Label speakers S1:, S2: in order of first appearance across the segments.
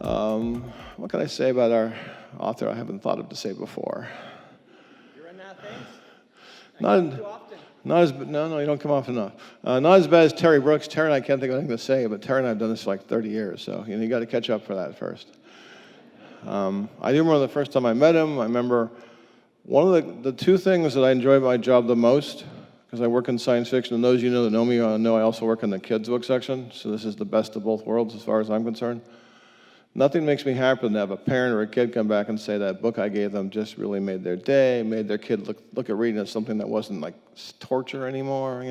S1: What can I say about our author I haven't thought of to say before?
S2: You're running out of things?
S1: No, you don't come off enough. Not as bad as Terry Brooks. Terry and I can't think of anything to say, but Terry and I have done this for like 30 years, so you got to catch up for that first. I do remember the first time I met him. I remember one of the two things that I enjoy about my job the most, because I work in science fiction, and those of you that know me know I also work in the kids' book section, so this is the best of both worlds as far as I'm concerned. Nothing makes me happier than to have a parent or a kid come back and say that book I gave them just really made their day, made their kid look at reading as something that wasn't like torture anymore,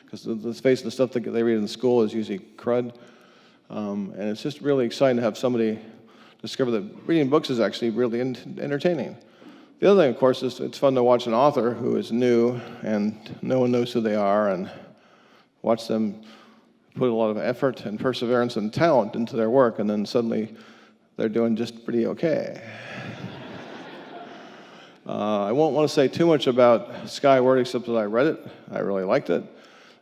S1: because let's face it, the stuff that they read in school is usually crud. And it's just really exciting to have somebody discover that reading books is actually really entertaining. The other thing, of course, is it's fun to watch an author who is new and no one knows who they are, and watch them put a lot of effort and perseverance and talent into their work, and then suddenly they're doing just pretty okay. I won't want to say too much about Skyward, except that I read it. I really liked it.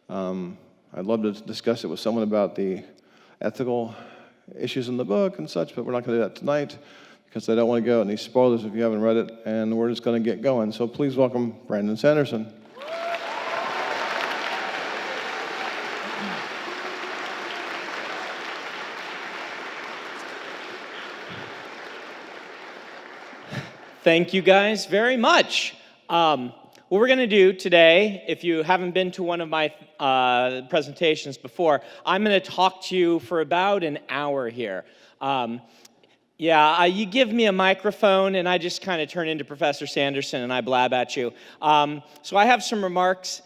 S1: I'd love to discuss it with someone about the ethical issues in the book and such, but we're not going to do that tonight because I don't want to go any spoilers if you haven't read it, and we're just going to get going. So please welcome Brandon Sanderson.
S2: Thank you guys very much. What we're going to do today, if you haven't been to one of my presentations before, I'm going to talk to you for about an hour here. You give me a microphone and I just kind of turn into Professor Sanderson and I blab at you. So I have some remarks,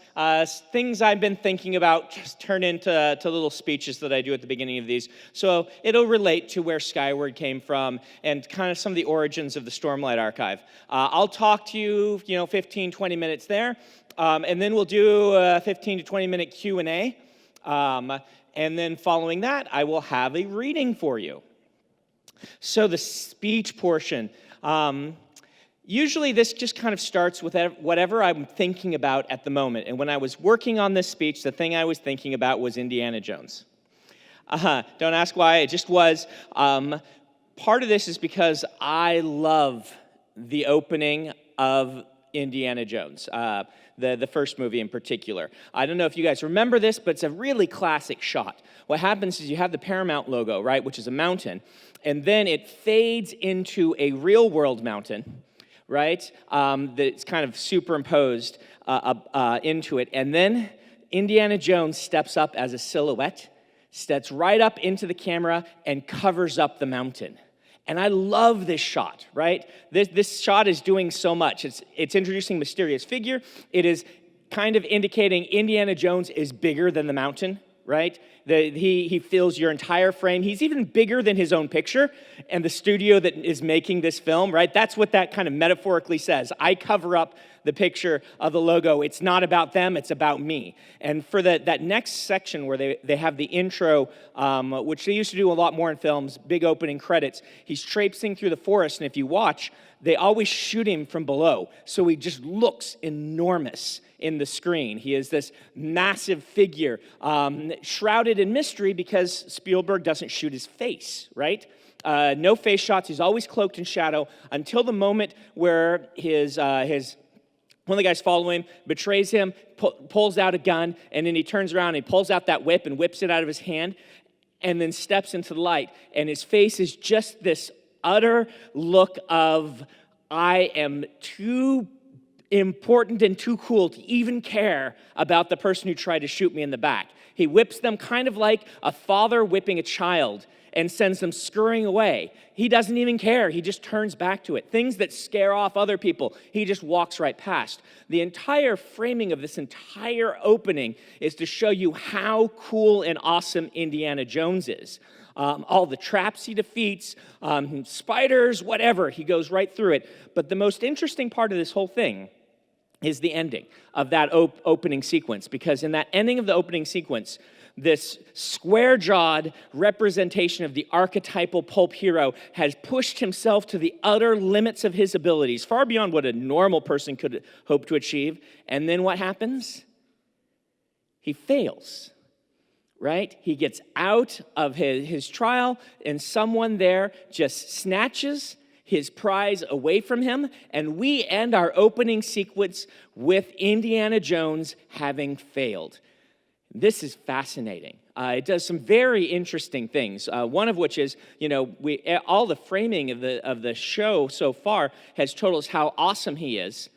S2: things I've been thinking about, just turn into little speeches that I do at the beginning of these. So it'll relate to where Skyward came from and kind of some of the origins of the Stormlight Archive. I'll talk to you, 15, 20 minutes there, and then we'll do a 15 to 20 minute Q&A. And then following that, I will have a reading for you. So the speech portion, usually this just kind of starts with whatever I'm thinking about at the moment. And when I was working on this speech, the thing I was thinking about was Indiana Jones. Don't ask why, it just was. Part of this is because I love the opening of Indiana Jones, the first movie in particular. I don't know if you guys remember this, but it's a really classic shot. What happens is you have the Paramount logo, right, which is a mountain, and then it fades into a real-world mountain, right, that's kind of superimposed into it. And then Indiana Jones steps up as a silhouette, steps right up into the camera, and covers up the mountain. And I love this shot, right? This shot is doing so much. It's introducing a mysterious figure. It is kind of indicating Indiana Jones is bigger than the mountain, right? He fills your entire frame. He's even bigger than his own picture and the studio that is making this film, right? That's what that kind of metaphorically says. I cover up the picture of the logo. It's not about them, it's about me. And for that next section where they have the intro, which they used to do a lot more in films, big opening credits, he's traipsing through the forest, and if you watch, they always shoot him from below, so he just looks enormous in the screen. He is this massive figure, shrouded in mystery because Spielberg doesn't shoot his face, right? No face shots. He's always cloaked in shadow until the moment where his one of the guys following him betrays him, pulls out a gun, and then he turns around and he pulls out that whip and whips it out of his hand, and then steps into the light. And his face is just this utter look of, I am too important and too cool to even care about the person who tried to shoot me in the back. He whips them kind of like a father whipping a child and sends them scurrying away. He doesn't even care. He just turns back to it. Things that scare off other people, he just walks right past. The entire framing of this entire opening is to show you how cool and awesome Indiana Jones is. All the traps he defeats, spiders, whatever, he goes right through it. But the most interesting part of this whole thing is the ending of that opening sequence, because in that ending of the opening sequence, this square-jawed representation of the archetypal pulp hero has pushed himself to the utter limits of his abilities, far beyond what a normal person could hope to achieve. And then what happens? He fails. right? He gets out of his trial, and someone there just snatches his prize away from him, and we end our opening sequence with Indiana Jones having failed. This is fascinating. It does some very interesting things. One of which is, all the framing of the show so far has told us how awesome he is.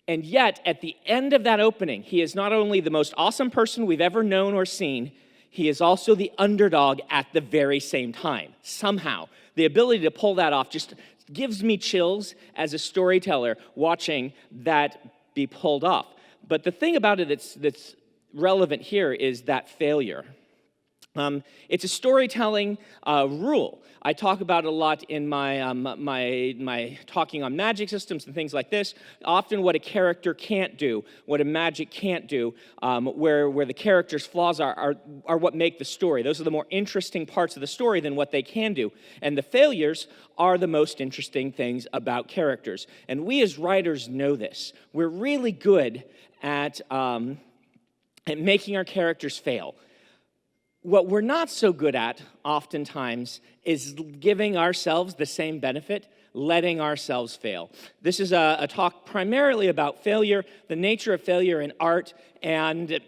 S2: And yet, at the end of that opening, he is not only the most awesome person we've ever known or seen, he is also the underdog at the very same time. Somehow, the ability to pull that off just gives me chills as a storyteller watching that be pulled off. But the thing about it that's relevant here is that failure. It's a storytelling rule. I talk about it a lot in my my talking on magic systems and things like this. Often what a character can't do, what a magic can't do, where the character's flaws are what make the story. Those are the more interesting parts of the story than what they can do. And the failures are the most interesting things about characters. And we as writers know this. We're really good at making our characters fail. What we're not so good at, oftentimes, is giving ourselves the same benefit, letting ourselves fail. This is a talk primarily about failure, the nature of failure in art, and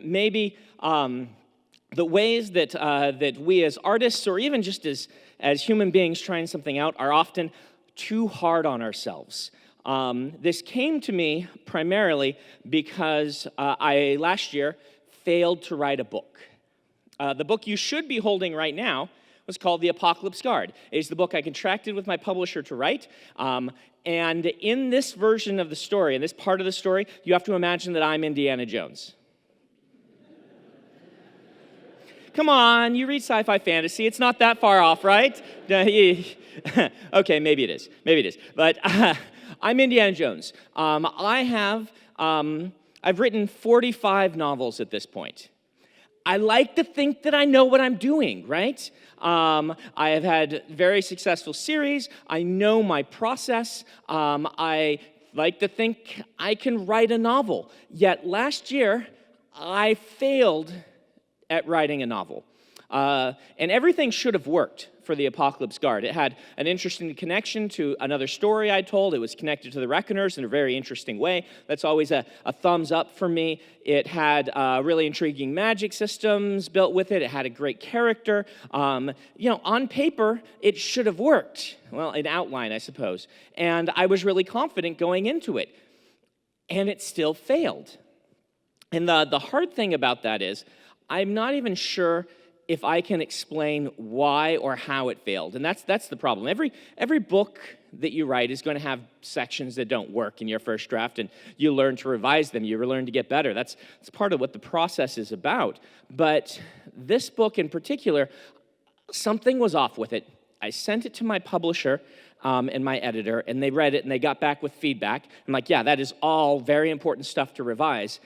S2: maybe the ways that we as artists, or even just as human beings trying something out, are often too hard on ourselves. This came to me primarily because I, last year, failed to write a book. The book you should be holding right now was called The Apocalypse Guard. It's the book I contracted with my publisher to write. And in this version of the story, in this part of the story, you have to imagine that I'm Indiana Jones. Come on, you read sci-fi fantasy. It's not that far off, right? Okay, maybe it is. Maybe it is. But I'm Indiana Jones. I've written 45 novels at this point. I like to think that I know what I'm doing, right? I have had very successful series. I know my process. I like to think I can write a novel. Yet last year, I failed at writing a novel. And everything should have worked for the Apocalypse Guard. It had an interesting connection to another story I told. It was connected to the Reckoners in a very interesting way. That's always a thumbs up for me. It had really intriguing magic systems built with it. It had a great character. On paper, it should have worked. Well, in outline, I suppose. And I was really confident going into it. And it still failed. And the hard thing about that is, I'm not even sure if I can explain why or how it failed. And that's the problem. Every book that you write is going to have sections that don't work in your first draft, and you learn to revise them. You learn to get better. That's part of what the process is about. But this book in particular, something was off with it. I sent it to my publisher and my editor, and they read it, and they got back with feedback. I'm like, yeah, that is all very important stuff to revise.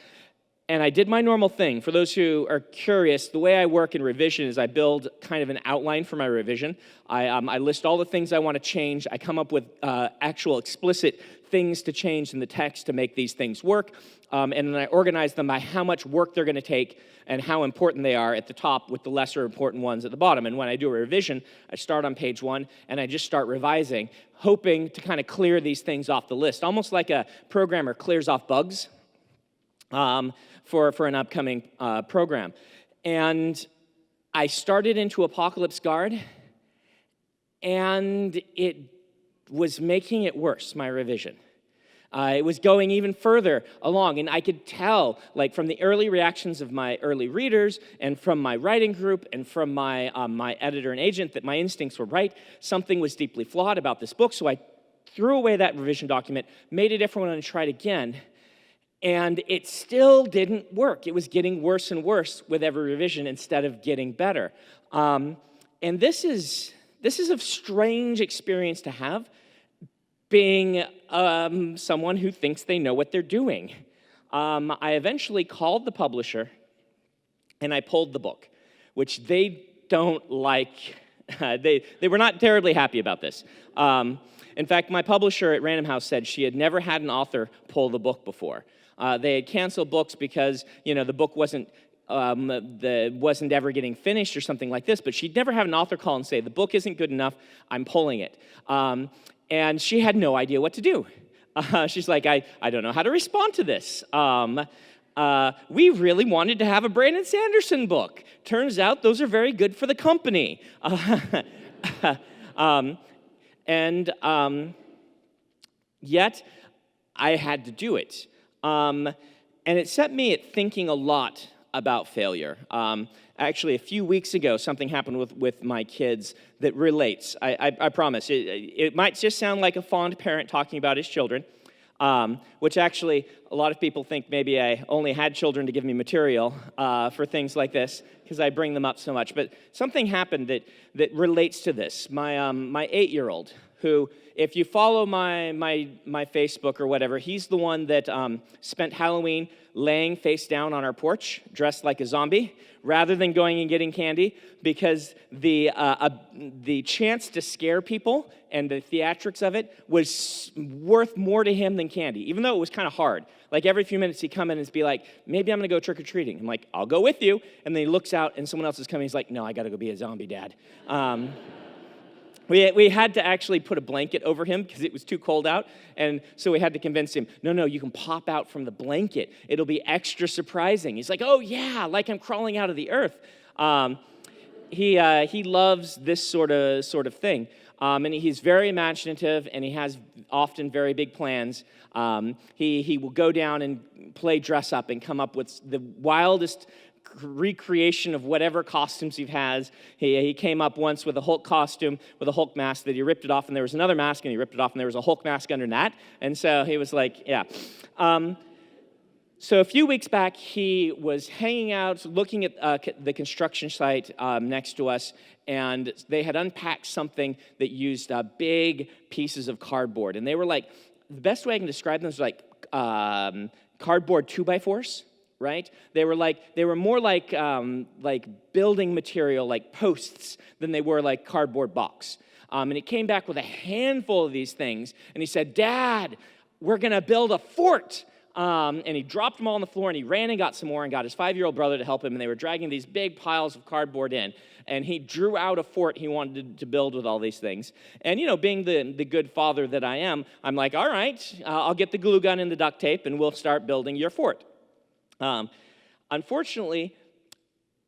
S2: And I did my normal thing. For those who are curious, the way I work in revision is I build kind of an outline for my revision. I list all the things I want to change. I come up with actual explicit things to change in the text to make these things work. And then I organize them by how much work they're going to take and how important they are at the top with the lesser important ones at the bottom. And when I do a revision, I start on page 1 and I just start revising, hoping to kind of clear these things off the list, almost like a programmer clears off bugs. For an upcoming program. And I started into Apocalypse Guard, and it was making it worse, my revision. It was going even further along, and I could tell, like from the early reactions of my early readers, and from my writing group, and from my my editor and agent, that my instincts were right. Something was deeply flawed about this book, so I threw away that revision document, made a different one, and tried again. And it still didn't work. It was getting worse and worse with every revision instead of getting better. And this is a strange experience to have, being someone who thinks they know what they're doing. I eventually called the publisher, and I pulled the book, which they don't like. They were not terribly happy about this. In fact, my publisher at Random House said she had never had an author pull the book before. They had canceled books because, the book wasn't wasn't ever getting finished or something like this, but she'd never have an author call and say, the book isn't good enough, I'm pulling it. And she had no idea what to do. She's like, I don't know how to respond to this. We really wanted to have a Brandon Sanderson book. Turns out those are very good for the company. Yet I had to do it. And it set me at thinking a lot about failure. Actually, a few weeks ago, something happened with my kids that relates. I promise. It might just sound like a fond parent talking about his children, which actually a lot of people think maybe I only had children to give me material for things like this because I bring them up so much. But something happened that relates to this. My 8-year-old, who, if you follow my Facebook or whatever, he's the one that spent Halloween laying face down on our porch, dressed like a zombie, rather than going and getting candy, because the chance to scare people and the theatrics of it was worth more to him than candy, even though it was kind of hard. Like every few minutes he'd come in and be like, maybe I'm going to go trick-or-treating. I'm like, I'll go with you. And then he looks out and someone else is coming. He's like, no, I got to go be a zombie, Dad. We had to actually put a blanket over him because it was too cold out, and so we had to convince him, no, you can pop out from the blanket. It'll be extra surprising. He's like, oh yeah, like I'm crawling out of the earth. He loves this sort of thing, and he's very imaginative, and he has often very big plans. He will go down and play dress up and come up with the wildest recreation of whatever costumes he has. He came up once with a Hulk costume, with a Hulk mask, that he ripped it off, and there was another mask, and he ripped it off, and there was a Hulk mask under that. And so he was like, yeah. So a few weeks back, he was hanging out, looking at the construction site next to us, and they had unpacked something that used big pieces of cardboard. And they were like, the best way I can describe them is like cardboard 2x4s. Right? They were more like building material, like posts, than they were like cardboard box. And he came back with a handful of these things, and he said, Dad, we're going to build a fort. And he dropped them all on the floor, and he ran and got some more and got his 5-year-old brother to help him, and they were dragging these big piles of cardboard in. And he drew out a fort he wanted to build with all these things. And, being the good father that I am, I'm like, all right, I'll get the glue gun and the duct tape, and we'll start building your fort. Unfortunately,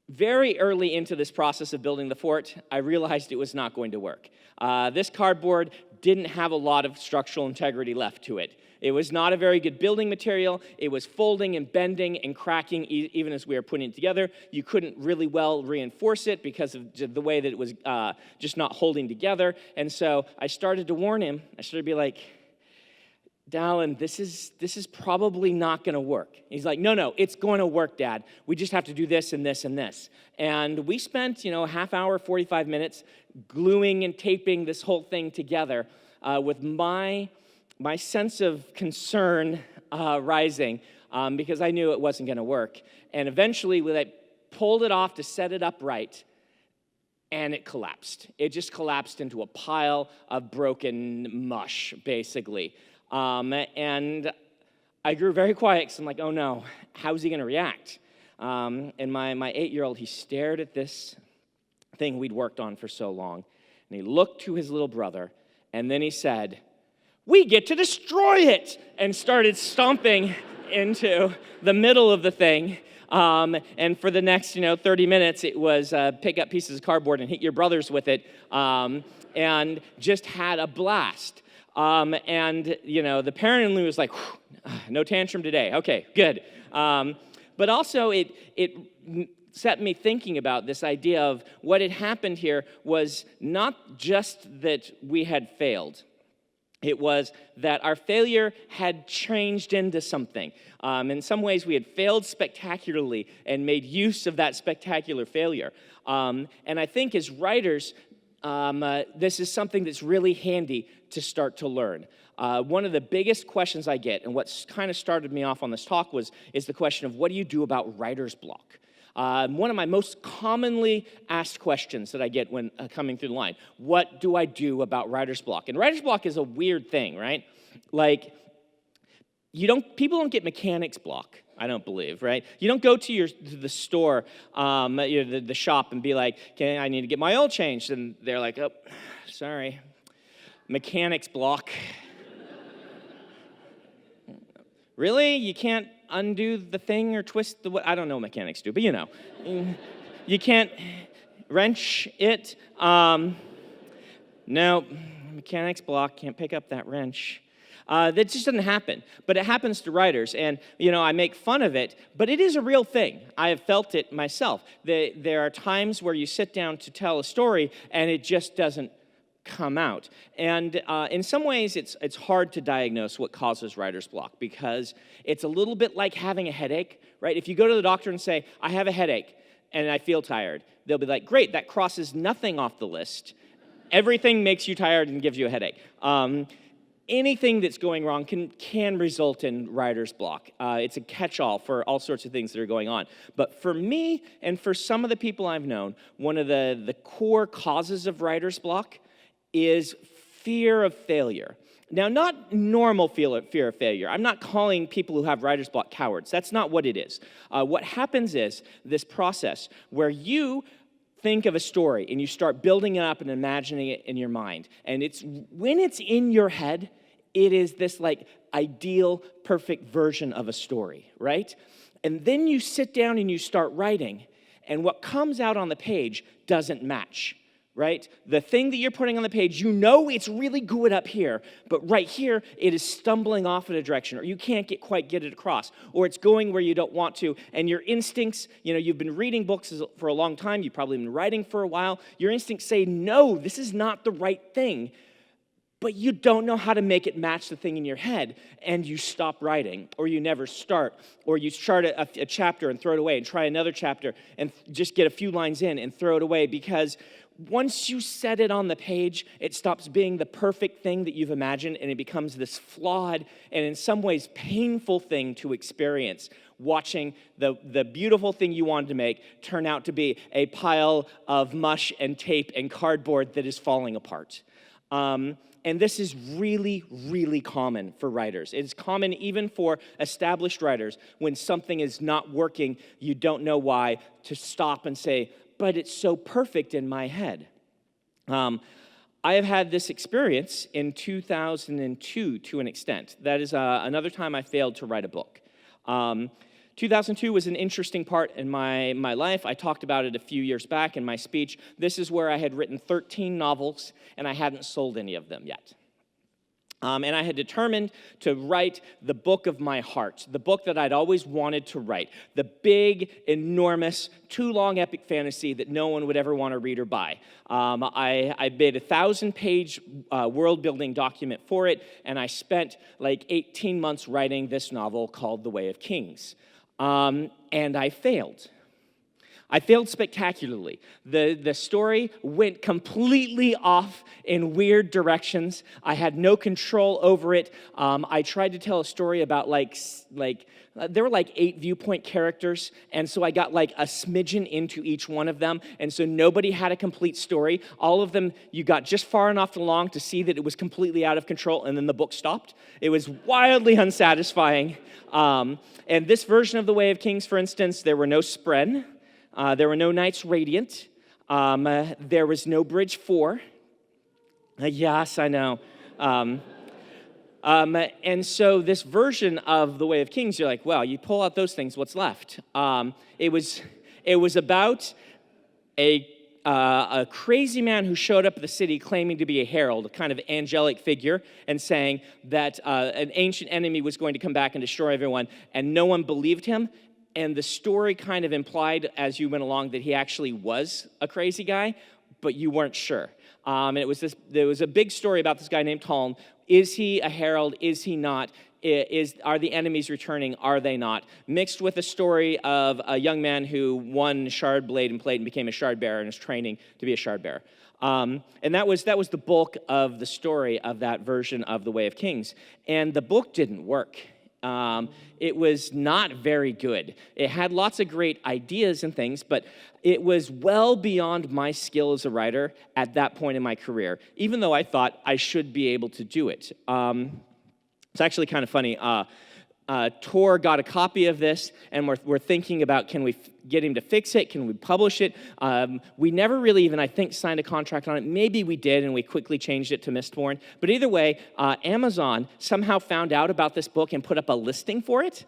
S2: very early into this process of building the fort, I realized it was not going to work. This cardboard didn't have a lot of structural integrity left to it. It was not a very good building material. It was folding and bending and cracking even as we were putting it together. You couldn't really well reinforce it because of the way that it was just not holding together. And so I started to warn him. I started to be like, Dallin, this is probably not going to work. He's like, no, it's going to work, Dad. We just have to do this and this and this. And we spent, a half hour, 45 minutes gluing and taping this whole thing together with my sense of concern rising because I knew it wasn't going to work. And eventually, I pulled it off to set it up right, and it collapsed. It just collapsed into a pile of broken mush, basically. And I grew very quiet because I'm like, oh no, how's he going to react? And my 8-year-old, he stared at this thing we'd worked on for so long, and he looked to his little brother, and then he said, we get to destroy it, and started stomping into the middle of the thing. And for the next, 30 minutes, it was pick up pieces of cardboard and hit your brothers with it, and just had a blast. And the parent in Lou was like, no tantrum today. Okay, good. But also it set me thinking about this idea of what had happened here was not just that we had failed. It was that our failure had changed into something. In some ways, we had failed spectacularly and made use of that spectacular failure. And I think as writers, this is something that's really handy to start to learn. One of the biggest questions I get, and what's kind of started me off on this talk, is the question of what do you do about writer's block? One of my most commonly asked questions that I get when coming through the line, what do I do about writer's block? And writer's block is a weird thing, right? Like, people don't get mechanics block, I don't believe, right? You don't go to the store, the shop, and be like, okay, I need to get my oil changed. And they're like, oh, sorry, mechanics block. Really? You can't undo the thing or twist the... I don't know what mechanics do, but you know. You can't wrench it. No, mechanics block, can't pick up that wrench. That just doesn't happen, but it happens to writers, and I make fun of it, but it is a real thing. I have felt it myself. There are times where you sit down to tell a story, and it just doesn't come out. And in some ways, it's hard to diagnose what causes writer's block, because it's a little bit like having a headache, right? If you go to the doctor and say, I have a headache, and I feel tired, they'll be like, great, that crosses nothing off the list. Everything makes you tired and gives you a headache. Anything that's going wrong can result in writer's block. It's a catch-all for all sorts of things that are going on. But for me, and for some of the people I've known, one of the core causes of writer's block is fear of failure. Now, not normal fear of failure. I'm not calling people who have writer's block cowards. That's not what it is. What happens is this process where you think of a story and you start building it up and imagining it in your mind. And when it's in your head, it is this like ideal, perfect version of a story, right? And then you sit down and you start writing, and what comes out on the page doesn't match, right? The thing that you're putting on the page, it's really good up here, but right here, it is stumbling off in a direction, or you can't quite get it across, or it's going where you don't want to, and your instincts, you've been reading books for a long time, you've probably been writing for a while, your instincts say, no, this is not the right thing, but you don't know how to make it match the thing in your head, and you stop writing, or you never start, or you start a chapter and throw it away, and try another chapter, and just get a few lines in and throw it away, because once you set it on the page, it stops being the perfect thing that you've imagined, and it becomes this flawed and in some ways painful thing to experience, watching the beautiful thing you wanted to make turn out to be a pile of mush and tape and cardboard that is falling apart. And this is really, really common for writers. It's common even for established writers. When something is not working, you don't know why, to stop and say, but it's so perfect in my head. I have had this experience in 2002 to an extent. That is another time I failed to write a book. 2002 was an interesting part in my life. I talked about it a few years back in my speech. This is where I had written 13 novels, and I hadn't sold any of them yet. And I had determined to write the book of my heart, the book that I'd always wanted to write, the big, enormous, too long epic fantasy that no one would ever want to read or buy. I made a 1,000-page world-building document for it, and I spent like 18 months writing this novel called The Way of Kings. And I failed. I failed spectacularly. The story went completely off in weird directions. I had no control over it. I tried to tell a story about there were like 8 viewpoint characters, and so I got like a smidgen into each one of them, and so nobody had a complete story. All of them, you got just far enough along to see that it was completely out of control, and then the book stopped. It was wildly unsatisfying. And this version of The Way of Kings, for instance, there were no Spren. There were no Knights Radiant. There was no Bridge 4. Yes, I know. And so this version of The Way of Kings, you're like, well, you pull out those things, what's left? It was about a crazy man who showed up at the city claiming to be a herald, a kind of angelic figure, and saying that an ancient enemy was going to come back and destroy everyone, and no one believed him. And the story kind of implied as you went along that he actually was a crazy guy, but you weren't sure. And there was a big story about this guy named Tollan. Is he a herald? Is he not? Are the enemies returning? Are they not? Mixed with a story of a young man who won shard blade and plate and became a shard bearer and is training to be a shard bearer. And that was the bulk of the story of that version of The Way of Kings. And the book didn't work. It was not very good. It had lots of great ideas and things, but it was well beyond my skill as a writer at that point in my career, even though I thought I should be able to do it. It's actually kind of funny. Tor got a copy of this, and we're thinking about, can we get him to fix it? Can we publish it? We never really even, I think, signed a contract on it. Maybe we did, and we quickly changed it to Mistborn. But either way, Amazon somehow found out about this book and put up a listing for it.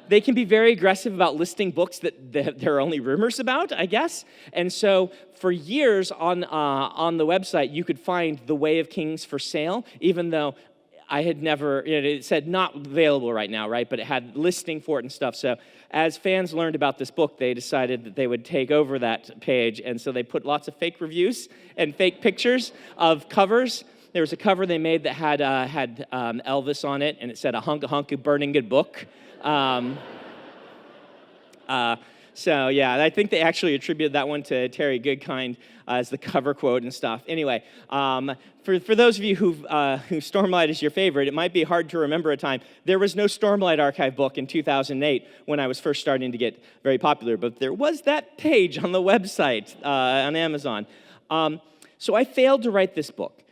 S2: They can be very aggressive about listing books that there are only rumors about, I guess. And so for years on the website, you could find The Way of Kings for sale, even though I had never, it said not available right now, right? But it had listing for it and stuff. So as fans learned about this book, they decided that they would take over that page. And so they put lots of fake reviews and fake pictures of covers. There was a cover they made that had Elvis on it, and it said, "A hunk of burning good book." So yeah, I think they actually attributed that one to Terry Goodkind as the cover quote and stuff. Anyway, for those of you who Stormlight is your favorite, it might be hard to remember a time. There was no Stormlight archive book in 2008 when I was first starting to get very popular, but there was that page on the website on Amazon. So I failed to write this book.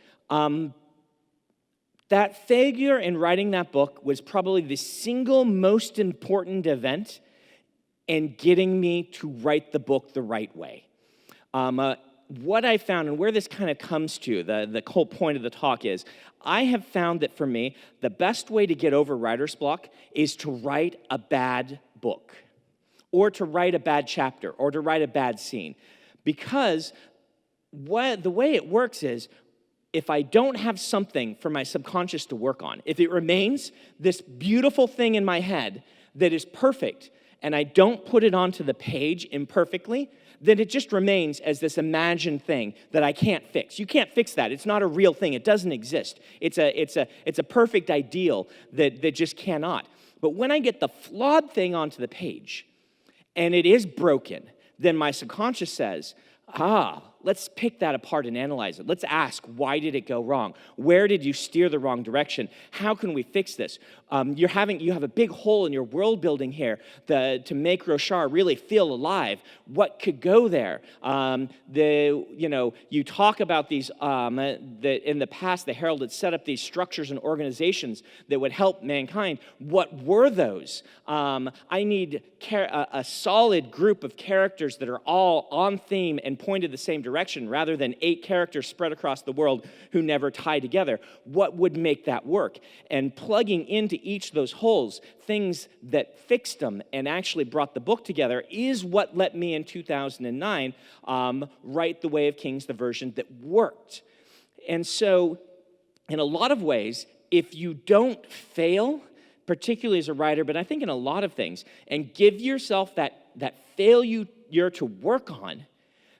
S2: That failure in writing that book was probably the single most important event in getting me to write the book the right way. What I found, and where this kind of comes to, the whole point of the talk is, I have found that for me, the best way to get over writer's block is to write a bad book, or to write a bad chapter, or to write a bad scene. Because the way it works is, if I don't have something for my subconscious to work on, if it remains this beautiful thing in my head that is perfect, and I don't put it onto the page imperfectly, then it just remains as this imagined thing that I can't fix. You can't fix that. It's not a real thing. It doesn't exist. It's a perfect ideal that just cannot. But when I get the flawed thing onto the page, and it is broken, then my subconscious says, let's pick that apart and analyze it. Let's ask, why did it go wrong? Where did you steer the wrong direction? How can we fix this? You have a big hole in your world building here to make Roshar really feel alive. What could go there? You talk about these, that in the past, the Herald had set up these structures and organizations that would help mankind. What were those? I need a solid group of characters that are all on theme and pointed the same direction, rather than 8 characters spread across the world who never tie together. What would make that work? And plugging into each of those holes, things that fixed them and actually brought the book together, is what let me in 2009 write The Way of Kings, the version that worked. And so, in a lot of ways, if you don't fail, particularly as a writer, but I think in a lot of things, and give yourself that failure to work on,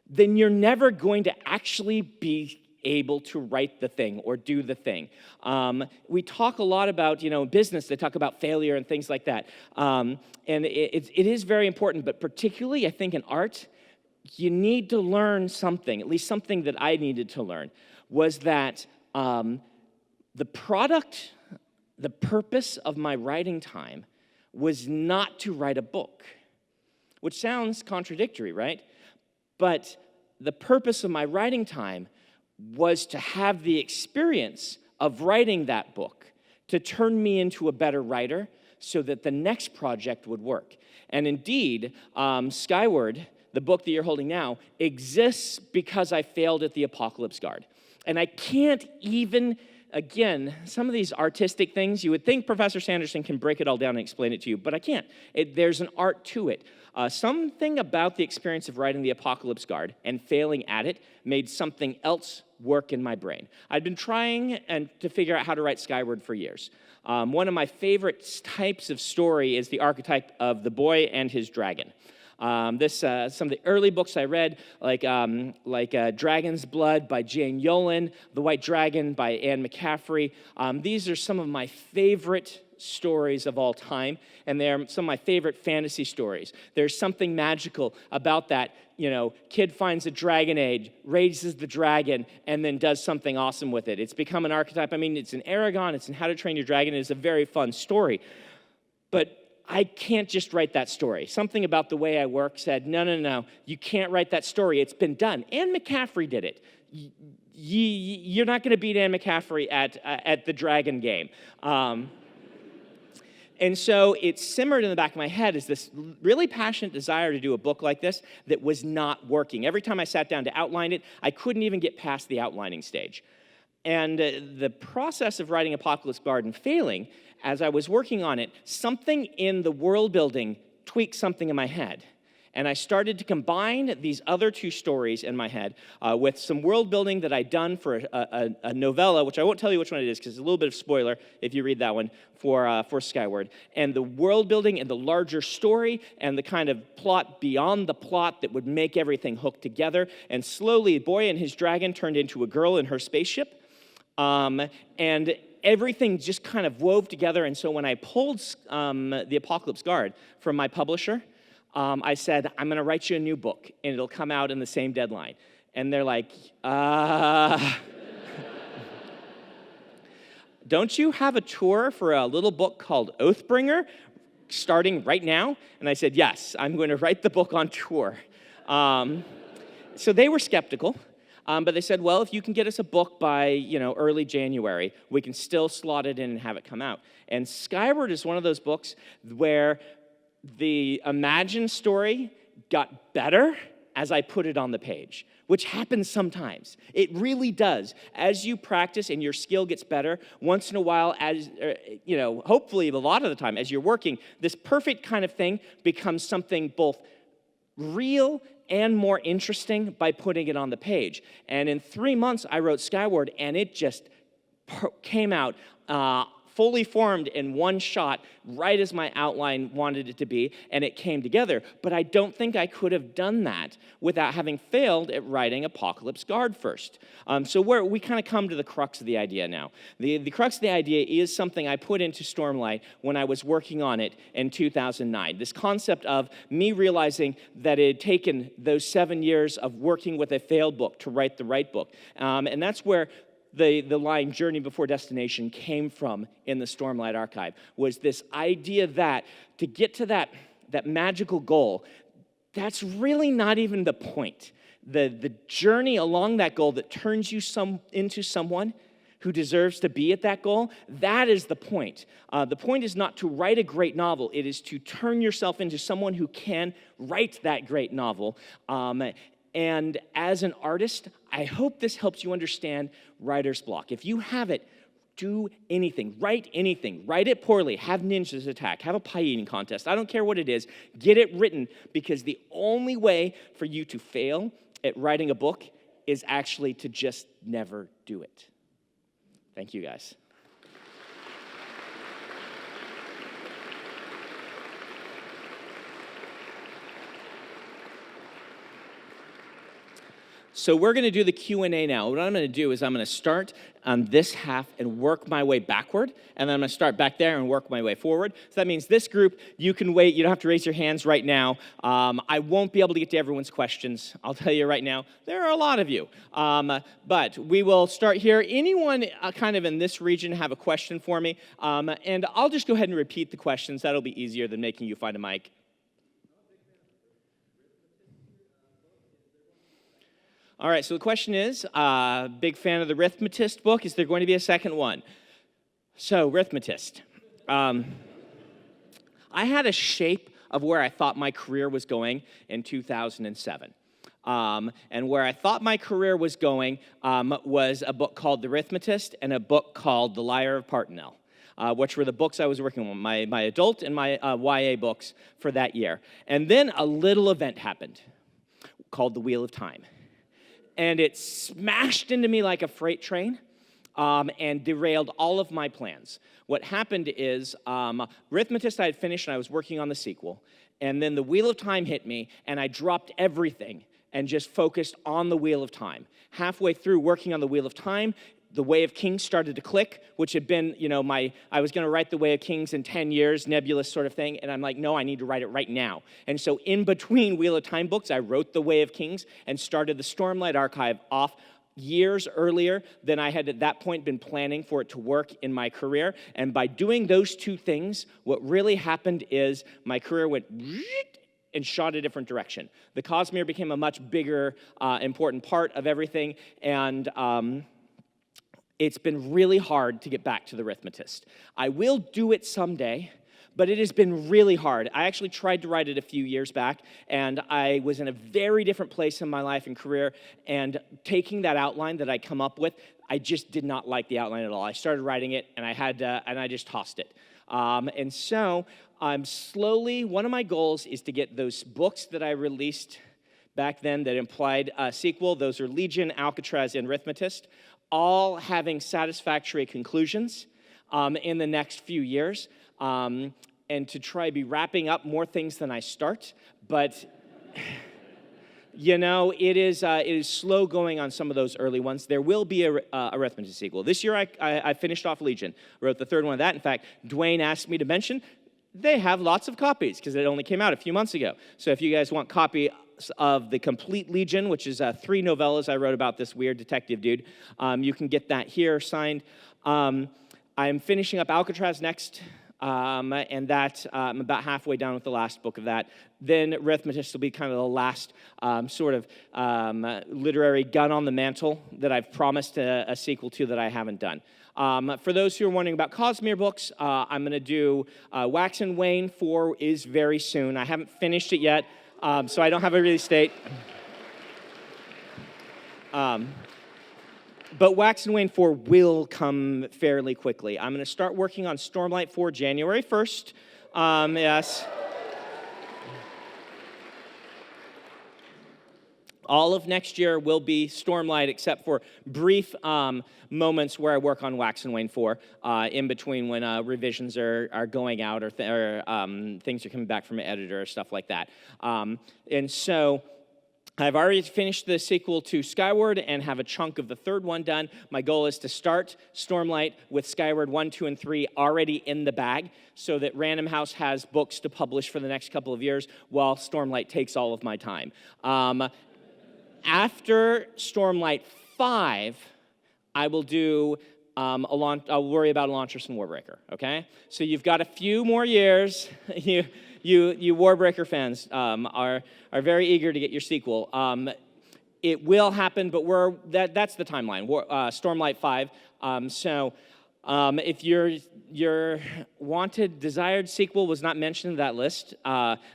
S2: then you're never going to actually be able to write the thing or do the thing. We talk a lot about, business, they talk about failure and things like that. And it is very important, but particularly I think in art, you need to learn something, at least something that I needed to learn, was that the purpose of my writing time was not to write a book, which sounds contradictory, right? But the purpose of my writing time was to have the experience of writing that book, to turn me into a better writer so that the next project would work. And indeed, Skyward, the book that you're holding now, exists because I failed at the Apocalypse Guard. And I can't even, again, some of these artistic things, you would think Professor Sanderson can break it all down and explain it to you, but I can't. There's an art to it. Something about the experience of writing the Apocalypse Guard and failing at it made something else work in my brain. I'd been trying to figure out how to write Skyward for years. One of my favorite types of story is the archetype of the boy and his dragon. Some of the early books I read, like Dragon's Blood by Jane Yolen, The White Dragon by Anne Mccaffrey. These are some of my favorite stories of all time, and they're some of my favorite fantasy stories. There's something magical about that, kid finds a dragon egg, raises the dragon, and then does something awesome with it. It's become an archetype. I mean, it's in Aragon, it's in How to Train Your Dragon. It's a very fun story. But I can't just write that story. Something about the way I work said, no, you can't write that story. It's been done. Anne Mccaffrey did it. You're not going to beat Anne Mccaffrey at the dragon game. And so it simmered in the back of my head as this really passionate desire to do a book like this that was not working. Every time I sat down to outline it, I couldn't even get past the outlining stage. And the process of writing Apocalypse Garden failing, as I was working on it, something in the world building tweaked something in my head. And I started to combine these other two stories in my head with some world building that I'd done for a novella, which I won't tell you which one it is because it's a little bit of spoiler if you read that one for Skyward. And the world building and the larger story and the kind of plot beyond the plot that would make everything hook together. And slowly, Boy and his dragon turned into a girl in her spaceship. And everything just kind of wove together. And so when I pulled the Apocalypse Guard from my publisher, I said, I'm going to write you a new book, and it'll come out in the same deadline. And they're like, don't you have a tour for a little book called Oathbringer starting right now? And I said, yes, I'm going to write the book on tour. So they were skeptical. But they said, well, if you can get us a book by, early January, we can still slot it in and have it come out. And Skyward is one of those books where the imagined story got better as I put it on the page, which happens sometimes. It really does. As you practice and your skill gets better, once in a while, hopefully a lot of the time, as you're working, this perfect kind of thing becomes something both real and more interesting by putting it on the page. And in 3 months, I wrote Skyward, and it just came out fully formed in one shot, right as my outline wanted it to be, and it came together. But I don't think I could have done that without having failed at writing Apocalypse Guard first. So we kind of come to the crux of the idea now. The crux of the idea is something I put into Stormlight when I was working on it in 2009. This concept of me realizing that it had taken those 7 years of working with a failed book to write the right book. And that's where the line Journey Before Destination came from in the Stormlight Archive, was this idea that to get to that magical goal, that's really not even the point. The journey along that goal that turns you into someone who deserves to be at that goal, that is the point. The point is not to write a great novel. It is to turn yourself into someone who can write that great novel. And as an artist, I hope this helps you understand writer's block. If you have it, do anything. Write anything. Write it poorly. Have ninjas attack. Have a pie eating contest. I don't care what it is. Get it written, because the only way for you to fail at writing a book is actually to just never do it. Thank you, guys. So we're going to do the Q&A now. What I'm going to do is I'm going to start on this half and work my way backward, and then I'm going to start back there and work my way forward. So that means this group, you can wait. You don't have to raise your hands right now. I won't be able to get to everyone's questions. I'll tell you right now, there are a lot of you. But we will start here. Anyone kind of in this region have a question for me? And I'll just go ahead and repeat the questions. That'll be easier than making you find a mic. All right, so the question is, big fan of the Arithmetist book. Is there going to be a second one? So, Arithmetist. I had a shape of where I thought my career was going in 2007. And where I thought my career was going was a book called The Arithmetist and a book called The Liar of Partenell, which were the books I was working on, my adult and my YA books for that year. And then a little event happened called The Wheel of Time. And it smashed into me like a freight train and derailed all of my plans. What happened is, Arithmetist I had finished and I was working on the sequel. And then the Wheel of Time hit me, and I dropped everything and just focused on the Wheel of Time. Halfway through working on the Wheel of Time, The Way of Kings started to click, which had been, I was going to write The Way of Kings in 10 years, nebulous sort of thing, and I'm like, no, I need to write it right now. And so in between Wheel of Time books, I wrote The Way of Kings and started the Stormlight Archive off years earlier than I had at that point been planning for it to work in my career. And by doing those two things, what really happened is my career went and shot a different direction. The Cosmere became a much bigger, important part of everything, and it's been really hard to get back to the Arithmetist. I will do it someday, But it has been really hard. I actually tried to write it a few years back, and I was in a very different place in my life and career, and taking that outline that I come up with, I just did not like the outline at all. I started writing it, and I just tossed it. And so I'm slowly, one of my goals is to get those books that I released back then that implied a sequel. Those are Legion, Alcatraz, and Arithmetist, all having satisfactory conclusions in the next few years. And to try to be wrapping up more things than I start, but it is slow going on some of those early ones. There will be a Arithmetist sequel. This year I finished off Legion, wrote the third one of that. In fact, Dwayne asked me to mention they have lots of copies because it only came out a few months ago. So if you guys want copy of the complete Legion, which is 3 novellas I wrote about this weird detective dude, you can get that here signed. I'm finishing up Alcatraz next. And that I'm about halfway down with the last book of that. Then Arithmetist will be kind of the last sort of literary gun on the mantle that I've promised a sequel to that I haven't done. For those who are wondering about Cosmere books, I'm going to do Wax and Wane 4 is very soon. I haven't finished it yet, so I don't have a release date. But Wax and Wane 4 will come fairly quickly. I'm going to start working on Stormlight 4 January 1st. Yes. All of next year will be Stormlight, except for brief moments where I work on Wax and Wane 4 in between when revisions are going out or things are coming back from an editor or stuff like that. And so I've already finished the sequel to Skyward and have a chunk of the third one done. My goal is to start Stormlight with Skyward 1, 2, and 3 already in the bag so that Random House has books to publish for the next couple of years while Stormlight takes all of my time. After Stormlight 5, I will do I'll worry about Elantris and Warbreaker, okay? So you've got a few more years. You Warbreaker fans are very eager to get your sequel. It will happen, but that's the timeline. Stormlight 5. If your wanted, desired sequel was not mentioned in that list,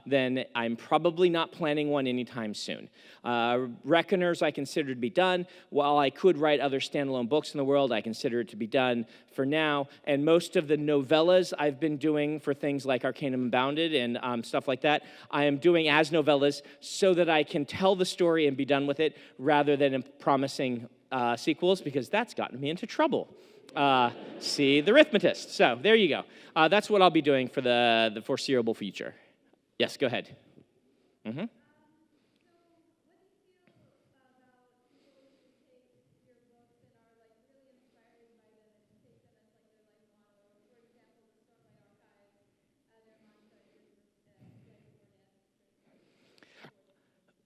S2: then I'm probably not planning one anytime soon. Reckoners I consider to be done. While I could write other standalone books in the world, I consider it to be done for now. And most of the novellas I've been doing for things like Arcanum Unbounded and stuff like that, I am doing as novellas so that I can tell the story and be done with it rather than promising sequels, because that's gotten me into trouble. See the Arithmetist. So there you go. That's what I'll be doing for the foreseeable future. Yes, go ahead. Mm-hmm.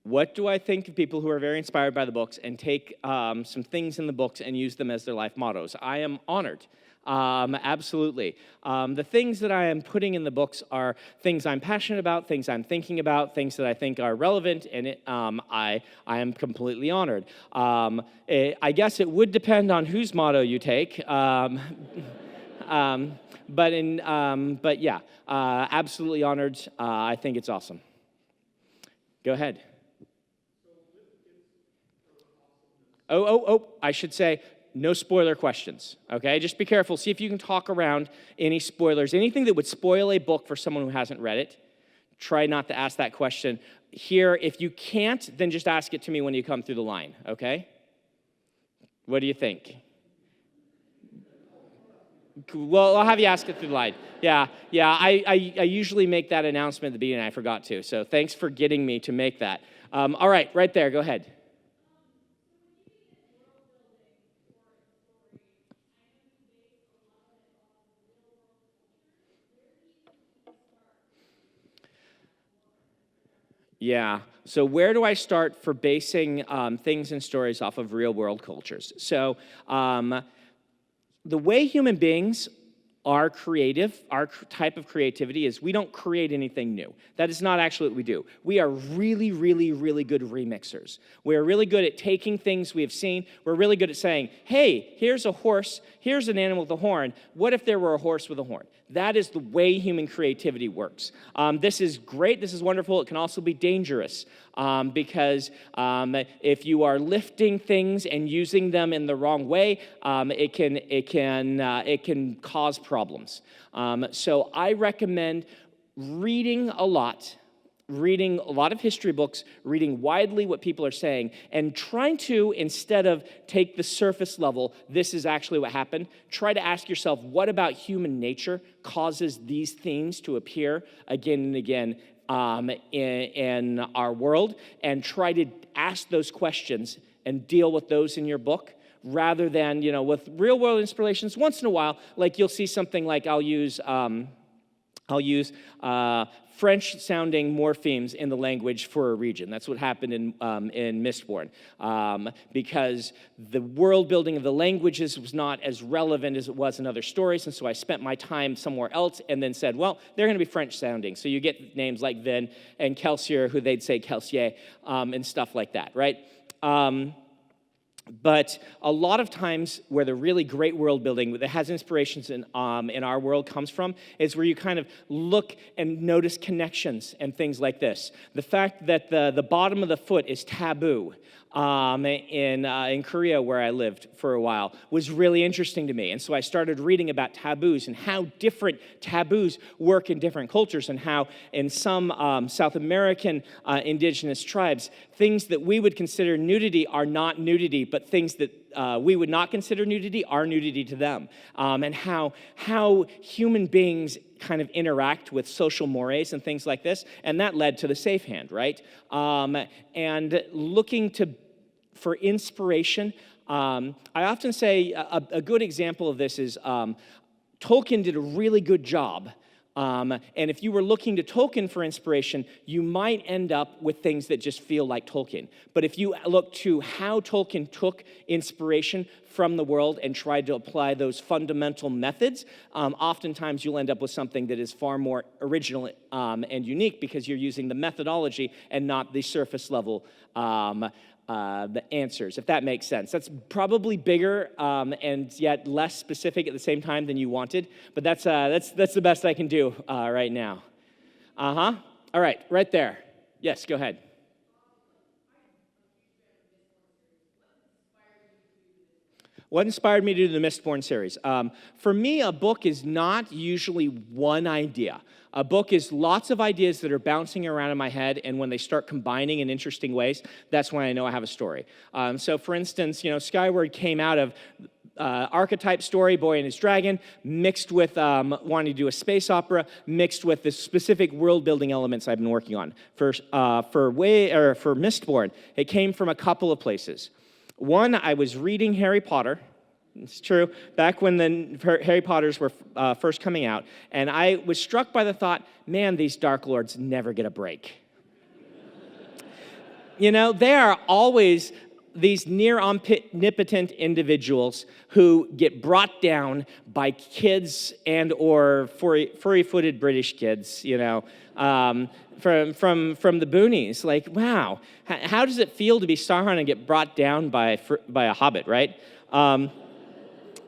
S2: What do I think of people who are very inspired by the books and take some things in the books and use them as their life mottos? I am honored. Absolutely. The things that I am putting in the books are things I'm passionate about, things I'm thinking about, things that I think are relevant, and I am completely honored. I guess it would depend on whose motto you take. But yeah, absolutely honored. I think it's awesome. Go ahead. I should say, no spoiler questions, okay? Just be careful. See if you can talk around any spoilers. Anything that would spoil a book for someone who hasn't read it, try not to ask that question. Here, if you can't, then just ask it to me when you come through the line, okay? What do you think? Well, I'll have you ask it through the line. Yeah, I usually make that announcement at the beginning. I forgot to, so thanks for getting me to make that. All right, right there, go ahead. Yeah. So where do I start for basing things and stories off of real-world cultures? So the way human beings Our type of creativity is we don't create anything new. That is not actually what we do. We are really, really, really good remixers. We are really good at taking things we have seen. We're really good at saying, hey, here's a horse, here's an animal with a horn. What if there were a horse with a horn? That is the way human creativity works. This is great. This is wonderful. It can also be dangerous because if you are lifting things and using them in the wrong way, it can cause problems. So I recommend reading a lot of history books, reading widely what people are saying, and trying to, instead of take the surface level, this is actually what happened, try to ask yourself, what about human nature causes these themes to appear again and again in our world, and try to ask those questions and deal with those in your book, rather than, with real-world inspirations. Once in a while, like you'll see something like I'll use French-sounding morphemes in the language for a region. That's what happened in Mistborn, because the world building of the languages was not as relevant as it was in other stories, and so I spent my time somewhere else and then said, well, they're going to be French-sounding. So you get names like Vin and Kelsier, who they'd say Kelsier, and stuff like that, right? But a lot of times where the really great world building that has inspirations in our world comes from is where you kind of look and notice connections and things like this. The fact that the bottom of the foot is taboo in Korea, where I lived for a while, was really interesting to me. And so I started reading about taboos and how different taboos work in different cultures, and how in some South American indigenous tribes, things that we would consider nudity are not nudity, but things that we would not consider nudity are nudity to them, and how human beings kind of interact with social mores and things like this, and that led to the safe hand, right? And looking for inspiration. I often say a good example of this is Tolkien did a really good job. And if you were looking to Tolkien for inspiration, you might end up with things that just feel like Tolkien. But if you look to how Tolkien took inspiration from the world and tried to apply those fundamental methods, oftentimes you'll end up with something that is far more original and unique, because you're using the methodology and not the surface level the answers, if that makes sense. That's probably bigger and yet less specific at the same time than you wanted, but that's the best I can do right now. All right, right there. Yes, go ahead. What inspired me to do the Mistborn series? For me, a book is not usually one idea. A book is lots of ideas that are bouncing around in my head, and when they start combining in interesting ways, that's when I know I have a story. So for instance, Skyward came out of Archetype story, Boy and His Dragon, mixed with wanting to do a space opera, mixed with the specific world-building elements I've been working on. For Mistborn, it came from a couple of places. One, I was reading Harry Potter. It's true, back when the Harry Potters were first coming out, and I was struck by the thought, man, these Dark Lords never get a break. They are always these near omnipotent individuals who get brought down by kids and or furry-footed British kids, from the boonies. Like, wow, how does it feel to be Sauron and get brought down by a hobbit, right?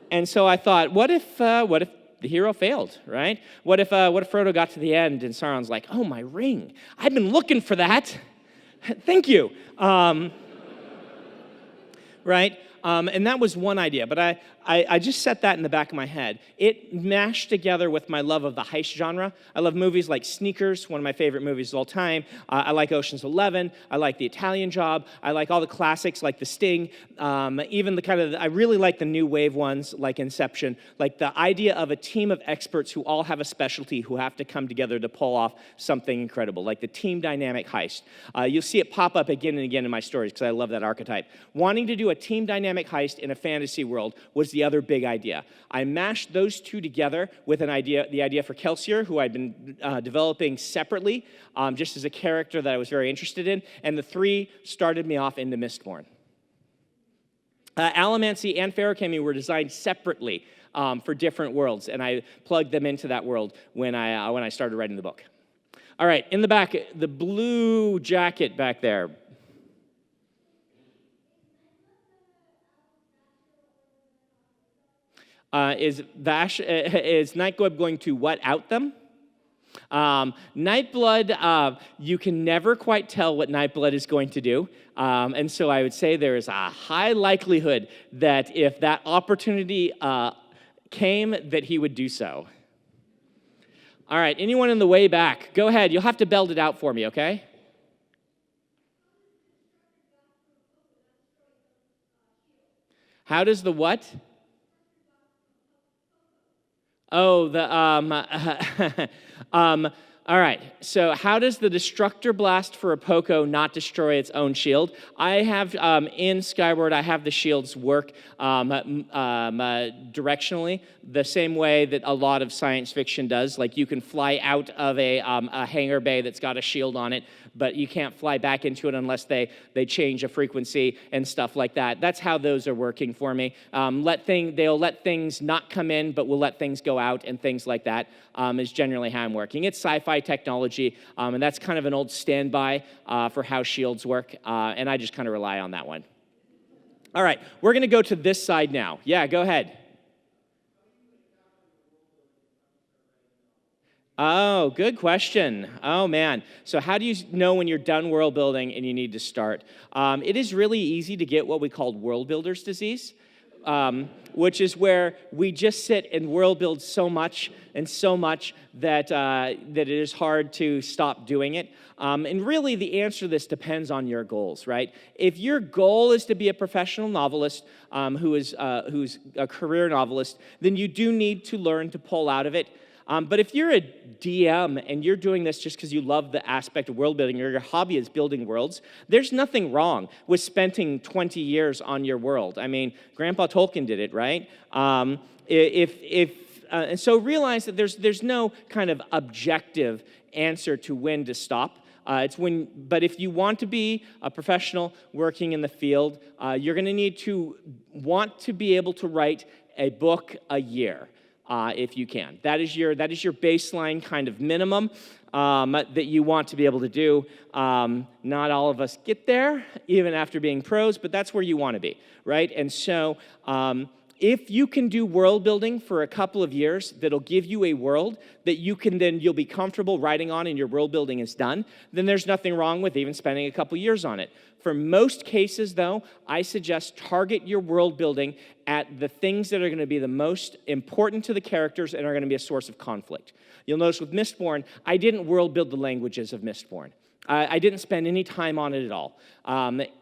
S2: And so I thought, what if the hero failed, right? What if Frodo got to the end and Sauron's like, oh, my ring, I've been looking for that. Thank you. Right? And that was one idea, but I just set that in the back of my head. It mashed together with my love of the heist genre. I love movies like Sneakers, one of my favorite movies of all time. I like Ocean's 11. I like The Italian Job. I like all the classics like The Sting. Even I really like the new wave ones like Inception. Like the idea of a team of experts who all have a specialty who have to come together to pull off something incredible, like the team dynamic heist. You'll see it pop up again and again in my stories because I love that archetype. Wanting to do a team dynamic heist in a fantasy world was the other big idea. I mashed those two together with the idea for Kelsier, who I'd been developing separately, just as a character that I was very interested in, and the three started me off into Mistborn. Allomancy and Feruchemy were designed separately for different worlds, and I plugged them into that world when I started writing the book. All right, in the back, the blue jacket back there. Is Nightblood going to what out them? Nightblood, you can never quite tell what Nightblood is going to do. And so I would say there is a high likelihood that if that opportunity came, that he would do so. All right, anyone in the way back? Go ahead. You'll have to belt it out for me, okay? How does the what? Oh, all right, so how does the Destructor Blast for a Poco not destroy its own shield? I have, in Skyward, I have the shields work directionally, the same way that a lot of science fiction does. Like, you can fly out of a hangar bay that's got a shield on it, but you can't fly back into it unless they change a frequency and stuff like that. That's how those are working for me. They'll let things not come in, but will let things go out and things like that is generally how I'm working. It's sci-fi technology, and that's kind of an old standby for how shields work, and I just kind of rely on that one. All right, we're going to go to this side now. Yeah, go ahead. Oh, good question. Oh, man. So how do you know when you're done world building and you need to start? It is really easy to get what we call world builder's disease, which is where we just sit and world build so much that it is hard to stop doing it. And really, the answer to this depends on your goals, right? If your goal is to be a professional novelist who's a career novelist, then you do need to learn to pull out of it. But if you're a DM and you're doing this just because you love the aspect of world building, or your hobby is building worlds, there's nothing wrong with spending 20 years on your world. I mean, Grandpa Tolkien did it, right? And so realize that there's no kind of objective answer to when to stop. But if you want to be a professional working in the field, you're going to need to want to be able to write a book a year. If you can. That is your baseline kind of minimum that you want to be able to do. Not all of us get there, even after being pros, but that's where you want to be, right? And so if you can do world building for a couple of years, that'll give you a world that you'll be comfortable writing on and your world building is done, then there's nothing wrong with even spending a couple years on it. For most cases, though, I suggest target your world building at the things that are going to be the most important to the characters and are going to be a source of conflict. You'll notice with Mistborn, I didn't world build the languages of Mistborn. I didn't spend any time on it at all.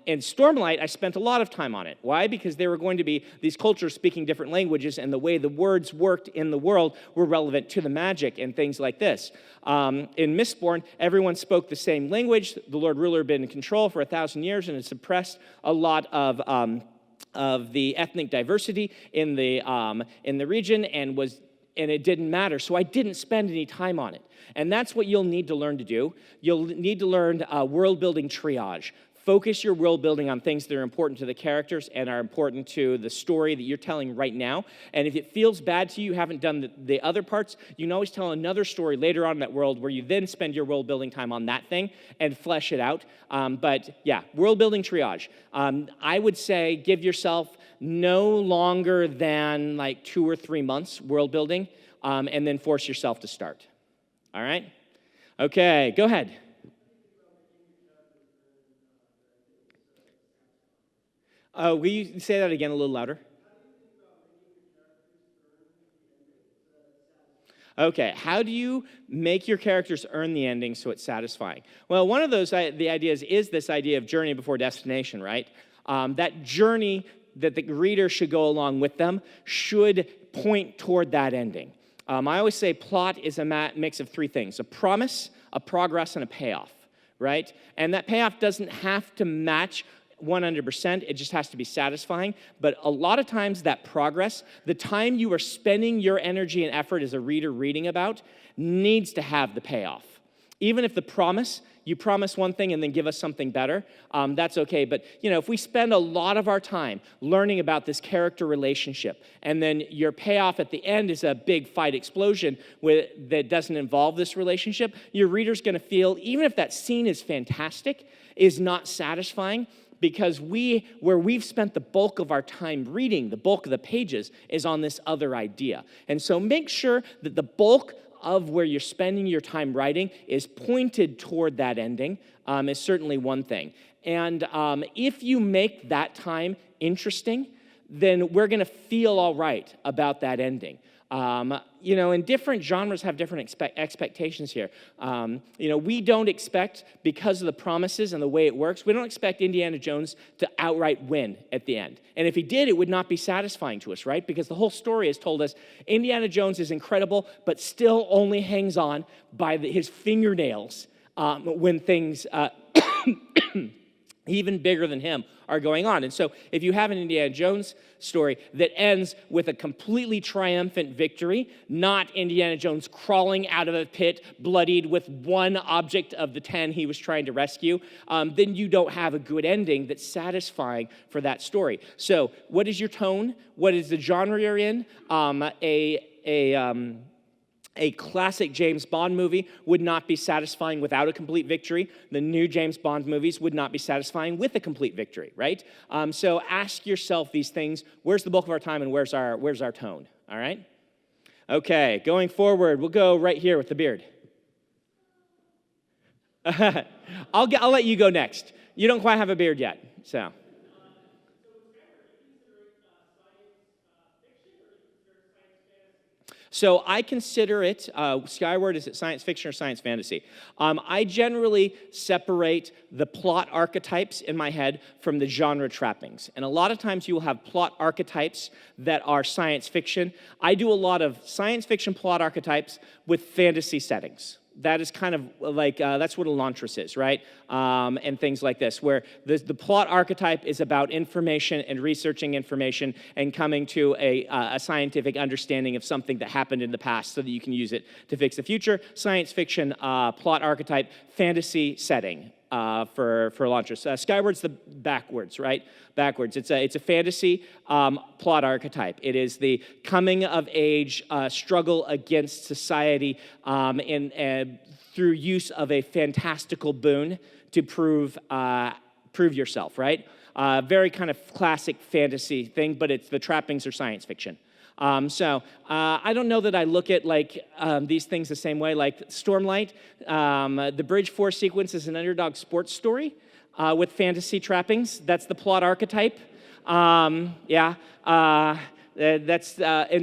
S2: In Stormlight, I spent a lot of time on it. Why? Because there were going to be these cultures speaking different languages, and the way the words worked in the world were relevant to the magic and things like this. In Mistborn, everyone spoke the same language. The Lord Ruler had been in control for 1,000 years and had suppressed a lot of the ethnic diversity in the region, and it didn't matter. So I didn't spend any time on it. And that's what you'll need to learn to do. You'll need to learn world building triage. Focus your world building on things that are important to the characters and are important to the story that you're telling right now. And if it feels bad to you, you haven't done the other parts, you can always tell another story later on in that world where you then spend your world building time on that thing and flesh it out. But yeah, world building triage. I would say give yourself no longer than like 2 or 3 months world building, and then force yourself to start. All right? Okay, go ahead. Will you say that again a little louder? Okay, how do you make your characters earn the ending so it's satisfying? Well, one of the ideas is this idea of journey before destination, right? That journey that the reader should go along with them should point toward that ending. I always say plot is a mix of 3 things: a promise, a progress, and a payoff, right? And that payoff doesn't have to match 100%, it just has to be satisfying. But a lot of times that progress, the time you are spending your energy and effort as a reader reading about, needs to have the payoff. Even if you promise one thing and then give us something better, that's okay. But, if we spend a lot of our time learning about this character relationship, and then your payoff at the end is a big fight explosion that doesn't involve this relationship, your reader's going to feel, even if that scene is fantastic, is not satisfying, because where we've spent the bulk of our time reading, the bulk of the pages, is on this other idea. And so make sure that the bulk of where you're spending your time writing is pointed toward that ending, is certainly one thing. And if you make that time interesting, then we're going to feel all right about that ending. And different genres have different expectations here. We don't expect, because of the promises and the way it works, we don't expect Indiana Jones to outright win at the end. And if he did, it would not be satisfying to us, right? Because the whole story has told us Indiana Jones is incredible, but still only hangs on by his fingernails when things even bigger than him are going on. And so if you have an Indiana Jones story that ends with a completely triumphant victory, not Indiana Jones crawling out of a pit, bloodied with one object of the 10 he was trying to rescue, then you don't have a good ending that's satisfying for that story. So what is your tone? What is the genre you're in? A classic James Bond movie would not be satisfying without a complete victory. The new James Bond movies would not be satisfying with a complete victory, right? So ask yourself these things. Where's the bulk of our time, and where's our tone, all right? Okay, going forward, we'll go right here with the beard. I'll let you go next. You don't quite have a beard yet, so. So I consider it, Skyward, is it science fiction or science fantasy? I generally separate the plot archetypes in my head from the genre trappings. And a lot of times you will have plot archetypes that are science fiction. I do a lot of science fiction plot archetypes with fantasy settings. That is kind of like, that's what Elantris is, right? And things like this, where the plot archetype is about information and researching information and coming to a scientific understanding of something that happened in the past so that you can use it to fix the future. Science fiction plot archetype, fantasy setting for Elantris. Skyward's the backwards, right? Backwards. It's a fantasy plot archetype. It is the coming of age struggle against society through use of a fantastical boon to prove yourself, right? Very kind of classic fantasy thing, but the trappings are science fiction. So I don't know that I look at these things the same way. Like Stormlight, the Bridge 4 sequence is an underdog sports story with fantasy trappings. That's the plot archetype. And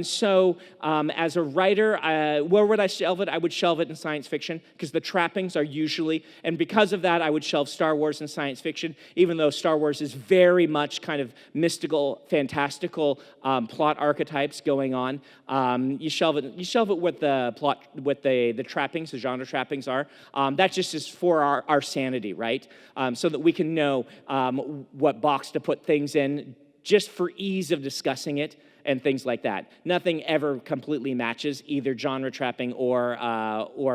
S2: so as a writer, where would I shelve it? I would shelve it in science fiction because the trappings are usually, and because of that, I would shelve Star Wars in science fiction, even though Star Wars is very much kind of mystical, fantastical plot archetypes going on. You shelve it with the plot, with the trappings, the genre trappings are. That just is for our sanity, right? So that we can know what box to put things in, just for ease of discussing it and things like that. Nothing ever completely matches either genre trapping or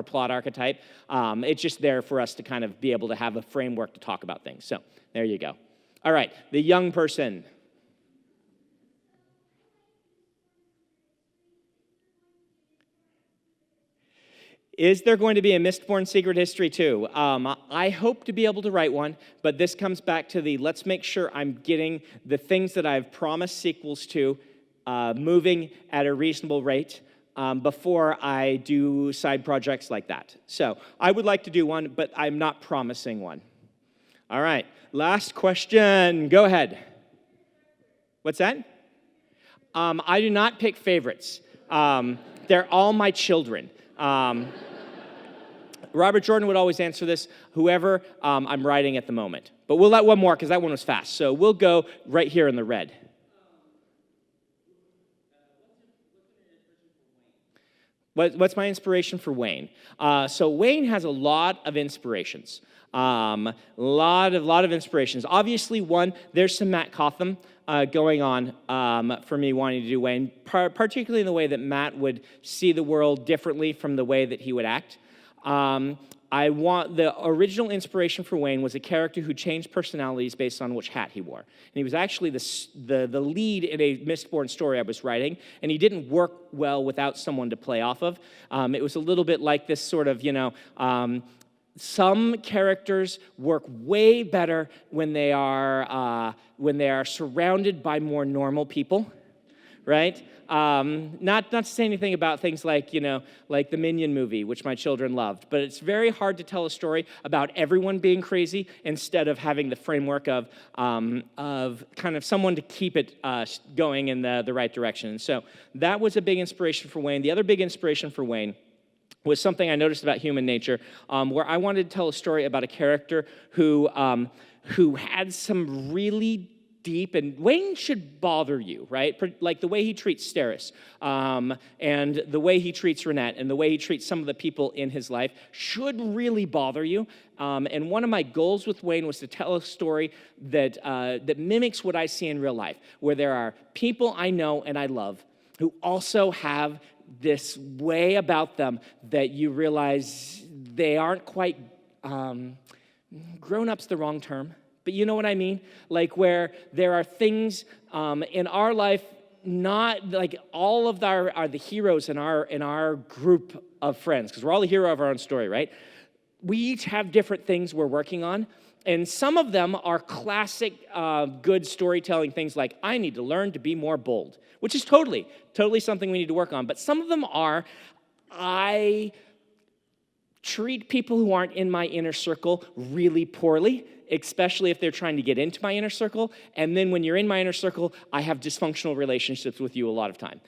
S2: plot archetype. It's just there for us to kind of be able to have a framework to talk about things. So there you go. All right, the young person. Is there going to be a Mistborn Secret History 2? I hope to be able to write one, but this comes back to let's make sure I'm getting the things that I've promised sequels to moving at a reasonable rate before I do side projects like that. So I would like to do one, but I'm not promising one. All right, last question. Go ahead. What's that? I do not pick favorites. They're all my children. Robert Jordan would always answer this, whoever I'm writing at the moment. But we'll let one more because that one was fast. So we'll go right here in the red. What's my inspiration for Wayne? So Wayne has a lot of inspirations. Lot of inspirations. Obviously, one, there's some Matt Cotham going on for me wanting to do Wayne, particularly in the way that Matt would see the world differently from the way that he would act. The original inspiration for Wayne was a character who changed personalities based on which hat he wore. And he was actually the lead in a Mistborn story I was writing, and he didn't work well without someone to play off of. It was a little bit like this sort of, some characters work way better when they are surrounded by more normal people, right? Not to say anything about things like like the Minion movie, which my children loved, but it's very hard to tell a story about everyone being crazy instead of having the framework of kind of someone to keep it going in the right direction. And so that was a big inspiration for Wayne. The other big inspiration for Wayne was something I noticed about human nature, where I wanted to tell a story about a character who had some really deep, and Wayne should bother you, right? Like the way he treats Steris, and the way he treats Renette, and the way he treats some of the people in his life should really bother you. And one of my goals with Wayne was to tell a story that mimics what I see in real life, where there are people I know and I love who also have this way about them that you realize they aren't quite, grown-up's the wrong term, but you know what I mean? Like where there are things in our life, not like all of are the heroes in our group of friends, because we're all the hero of our own story, right? We each have different things we're working on, and some of them are classic good storytelling things like, I need to learn to be more bold, which is totally something we need to work on. But some of them are, I treat people who aren't in my inner circle really poorly, especially if they're trying to get into my inner circle. And then when you're in my inner circle, I have dysfunctional relationships with you a lot of time.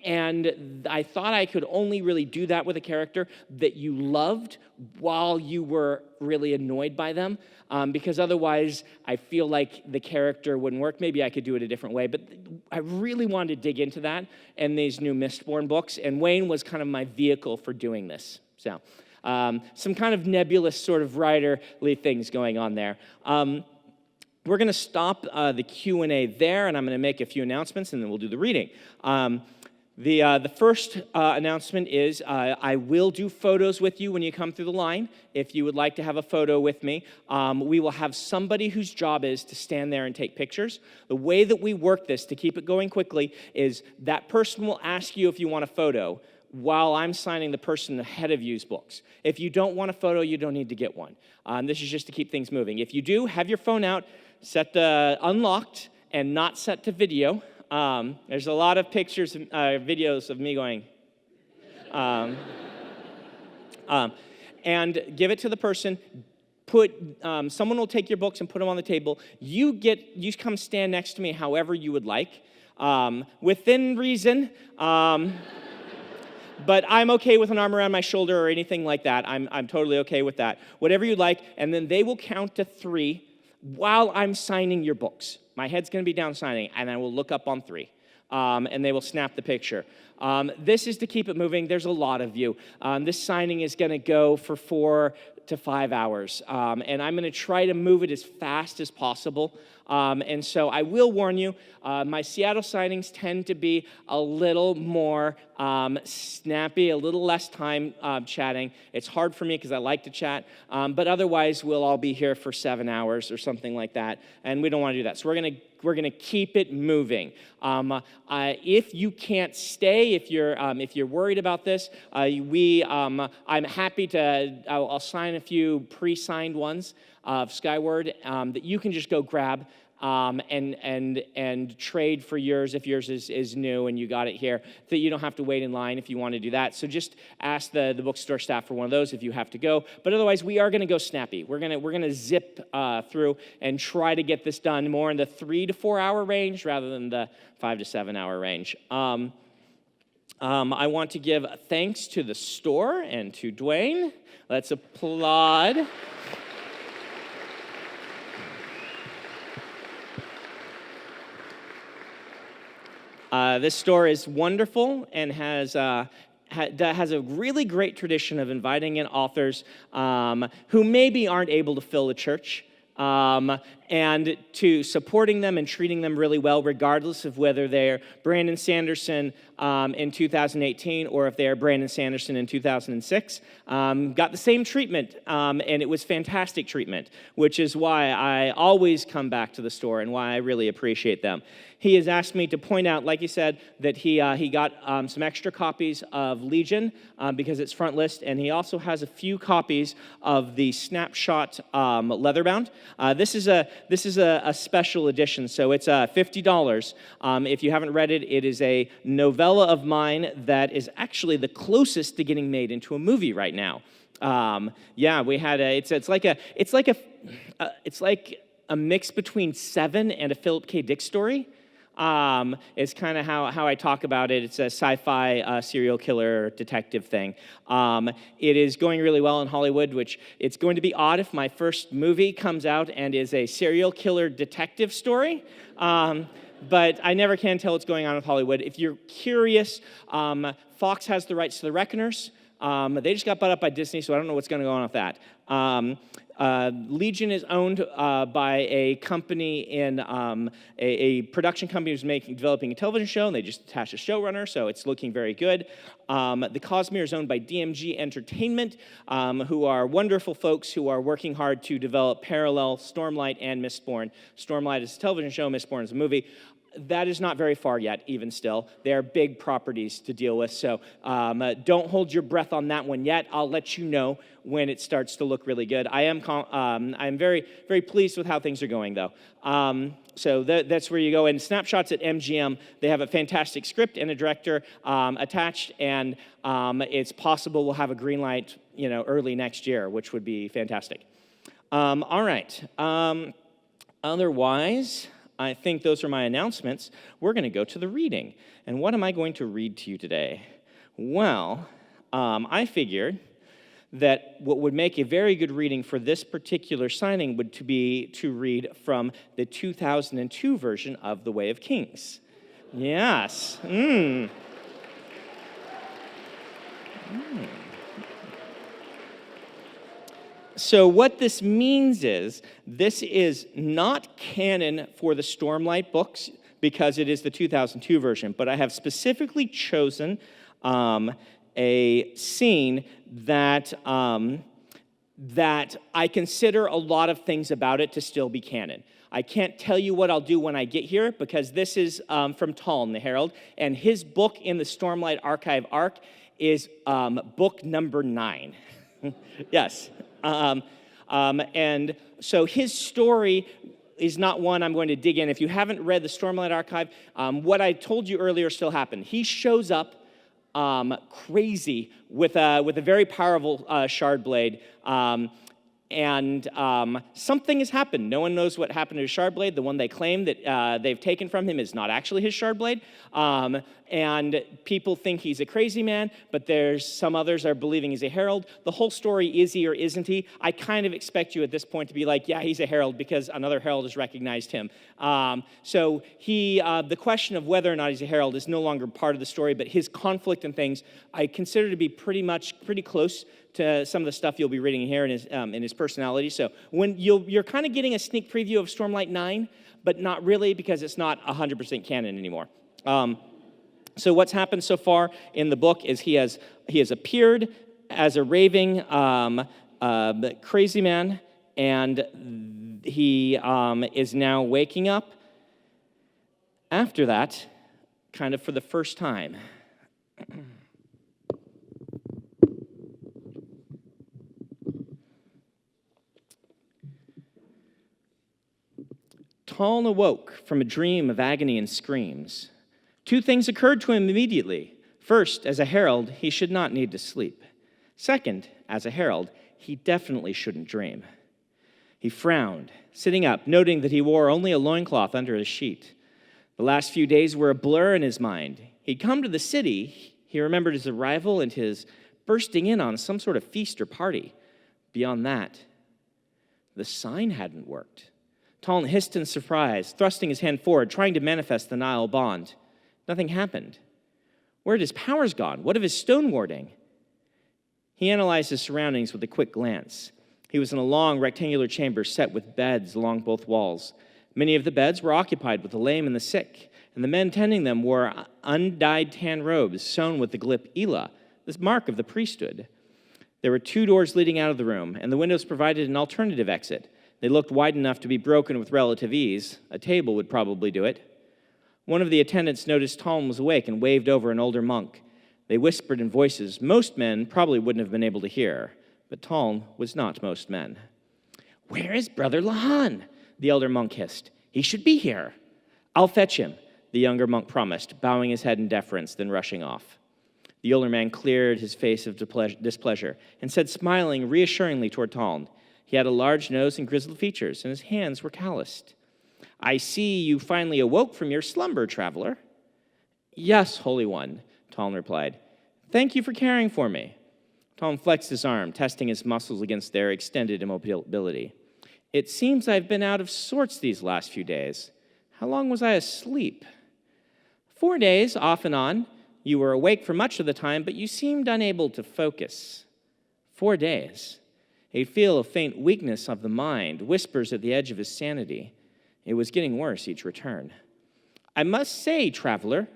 S2: And I thought I could only really do that with a character that you loved while you were really annoyed by them, because otherwise I feel like the character wouldn't work. Maybe I could do it a different way, but I really wanted to dig into that in these new Mistborn books, and Wayne was kind of my vehicle for doing this. So some kind of nebulous sort of writerly things going on there. We're going to stop the Q&A there, and I'm going to make a few announcements, and then we'll do the reading. The first announcement is I will do photos with you when you come through the line. If you would like to have a photo with me, we will have somebody whose job is to stand there and take pictures. The way that we work this to keep it going quickly is that person will ask you if you want a photo while I'm signing the person ahead of you's books. If you don't want a photo, you don't need to get one. This is just to keep things moving. If you do, have your phone out, set to unlocked and not set to video. There's a lot of pictures, videos of me going, and give it to the person. Someone will take your books and put them on the table. You come stand next to me however you would like, within reason. But I'm okay with an arm around my shoulder or anything like that. I'm totally okay with that. Whatever you like, and then they will count to 3 while I'm signing your books. My head's going to be down signing, and I will look up on 3, and they will snap the picture. This is to keep it moving. There's a lot of you. This signing is going to go for 4 to 5 hours, and I'm going to try to move it as fast as possible. And so I will warn you, my Seattle signings tend to be a little more snappy, a little less time chatting. It's hard for me because I like to chat, but otherwise we'll all be here for 7 hours or something like that, and we don't want to do that. So we're gonna keep it moving. If you can't stay, if you're worried about this, I'm happy to. I'll sign a few pre-signed ones of Skyward that you can just go grab and trade for yours if yours is new and you got it here, that you don't have to wait in line if you want to do that. So just ask the bookstore staff for one of those if you have to go. But otherwise, we are going to go snappy. We're gonna zip through and try to get this done more in the 3 to 4 hour range rather than the 5 to 7 hour range. I want to give thanks to the store and to Dwayne. Let's applaud. This store is wonderful and has a really great tradition of inviting in authors who maybe aren't able to fill the church, and to supporting them and treating them really well, regardless of whether they're Brandon Sanderson in 2018 or if they're Brandon Sanderson in 2006. Got the same treatment, and it was fantastic treatment, which is why I always come back to the store and why I really appreciate them. He has asked me to point out, like he said, that he got some extra copies of Legion because it's front list, and he also has a few copies of the Snapshot leatherbound. This is a special edition, so it's $50. If you haven't read it, it is a novella of mine that is actually the closest to getting made into a movie right now. We had it's like a mix between Seven and a Philip K. Dick story. It's kind of how I talk about it. It's a sci-fi serial killer detective thing. It is going really well in Hollywood, which it's going to be odd if my first movie comes out and is a serial killer detective story. But I never can tell what's going on with Hollywood. If you're curious, Fox has the rights to The Reckoners. They just got bought up by Disney, so I don't know what's going to go on with that. Legion is owned by a company in a production company who's developing a television show, and they just attached a showrunner, so it's looking very good. The Cosmere is owned by DMG Entertainment, who are wonderful folks who are working hard to develop parallel Stormlight and Mistborn. Stormlight is a television show, Mistborn is a movie. That is not very far yet, even still. They are big properties to deal with, so don't hold your breath on that one yet. I'll let you know when it starts to look really good. I'm very, very pleased with how things are going, though. So that's where you go. And Snapshots at MGM, they have a fantastic script and a director attached, and it's possible we'll have a green light, early next year, which would be fantastic. All right. Otherwise, I think those are my announcements. We're going to go to the reading. And what am I going to read to you today? Well, I figured that what would make a very good reading for this particular signing would be to read from the 2002 version of The Way of Kings. Yes. So what this means is, this is not canon for the Stormlight books because it is the 2002 version, but I have specifically chosen a scene that I consider a lot of things about it to still be canon. I can't tell you what I'll do when I get here because this is from Tollan, the Herald, and his book in the Stormlight Archive arc is book number 9. Yes. And so his story is not one I'm going to dig in. If you haven't read the Stormlight Archive, what I told you earlier still happened. He shows up crazy with a very powerful shard blade, and something has happened. No one knows what happened to his shard blade. The one they claim that they've taken from him is not actually his shard blade. And people think he's a crazy man, but there's some others are believing he's a herald. The whole story, is he or isn't he? I kind of expect you at this point to be like, yeah, he's a herald because another herald has recognized him. So the question of whether or not he's a herald is no longer part of the story, but his conflict and things I consider to be pretty close to some of the stuff you'll be reading here in his personality. So when you're kind of getting a sneak preview of Stormlight 9, but not really because it's not 100% canon anymore. So what's happened so far in the book is he has appeared as a raving crazy man, and he is now waking up after that, kind of for the first time. Tollan awoke from a dream of agony and screams. 2 things occurred to him immediately. First, as a herald, he should not need to sleep. Second, as a herald, he definitely shouldn't dream. He frowned, sitting up, noting that he wore only a loincloth under his sheet. The last few days were a blur in his mind. He'd come to the city. He remembered his arrival and his bursting in on some sort of feast or party. Beyond that, the sign hadn't worked. Tollan hissed in surprise, thrusting his hand forward, trying to manifest the Nile bond. Nothing happened. Where had his powers gone? What of his stone warding? He analyzed his surroundings with a quick glance. He was in a long rectangular chamber set with beds along both walls. Many of the beds were occupied with the lame and the sick, and the men tending them wore undyed tan robes sewn with the glyph Ela, the mark of the priesthood. There were 2 doors leading out of the room, and the windows provided an alternative exit. They looked wide enough to be broken with relative ease. A table would probably do it. One of the attendants noticed Tollan was awake and waved over an older monk. They whispered in voices most men probably wouldn't have been able to hear, but Tollan was not most men. "Where is Brother Lahan?" the elder monk hissed. "He should be here." "I'll fetch him," the younger monk promised, bowing his head in deference, then rushing off. The older man cleared his face of displeasure and said, smiling reassuringly toward Tollan. He had a large nose and grizzled features, and his hands were calloused. "I see you finally awoke from your slumber, traveler." "Yes, Holy One," Tollan replied. "Thank you for caring for me." Tollan flexed his arm, testing his muscles against their extended immobility. "It seems I've been out of sorts these last few days. How long was I asleep?" 4 days, off and on. You were awake for much of the time, but you seemed unable to focus." 4 days. He'd feel a faint weakness of the mind, whispers at the edge of his sanity. It was getting worse each return. "I must say, traveler,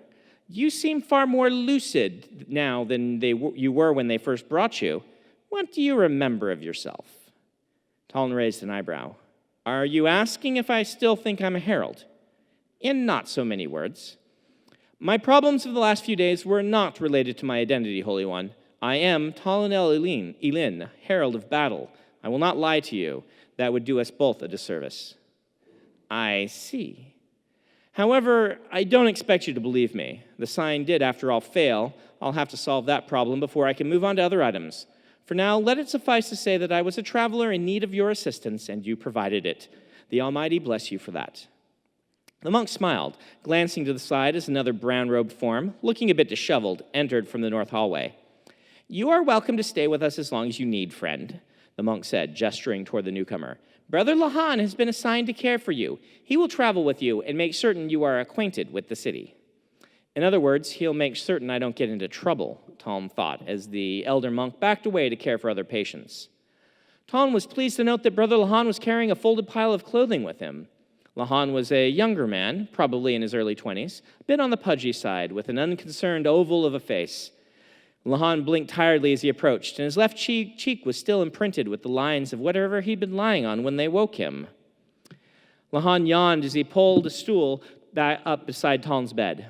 S2: you seem far more lucid now than you were when they first brought you. What do you remember of yourself?" Tollan raised an eyebrow. "Are you asking if I still think I'm a herald?" "In not so many words." "My problems of the last few days were not related to my identity, Holy One. I am Tollan Elin, Herald of Battle. I will not lie to you. That would do us both a disservice." "I see. However, I don't expect you to believe me. The sign did, after all, fail. I'll have to solve that problem before I can move on to other items. For now, let it suffice to say that I was a traveler in need of your assistance, and you provided it. The Almighty bless you for that." The monk smiled, glancing to the side as another brown-robed form, looking a bit disheveled, entered from the north hallway. "You are welcome to stay with us as long as you need, friend," the monk said, gesturing toward the newcomer. "Brother Lahan has been assigned to care for you. He will travel with you and make certain you are acquainted with the city." In other words, he'll make certain I don't get into trouble, Tollan thought, as the elder monk backed away to care for other patients. Tollan was pleased to note that Brother Lahan was carrying a folded pile of clothing with him. Lahan was a younger man, probably in his early 20s, a bit on the pudgy side, with an unconcerned oval of a face. Lahan blinked tiredly as he approached, and his left cheek was still imprinted with the lines of whatever he'd been lying on when they woke him. Lahan yawned as he pulled a stool back up beside Tollan's bed.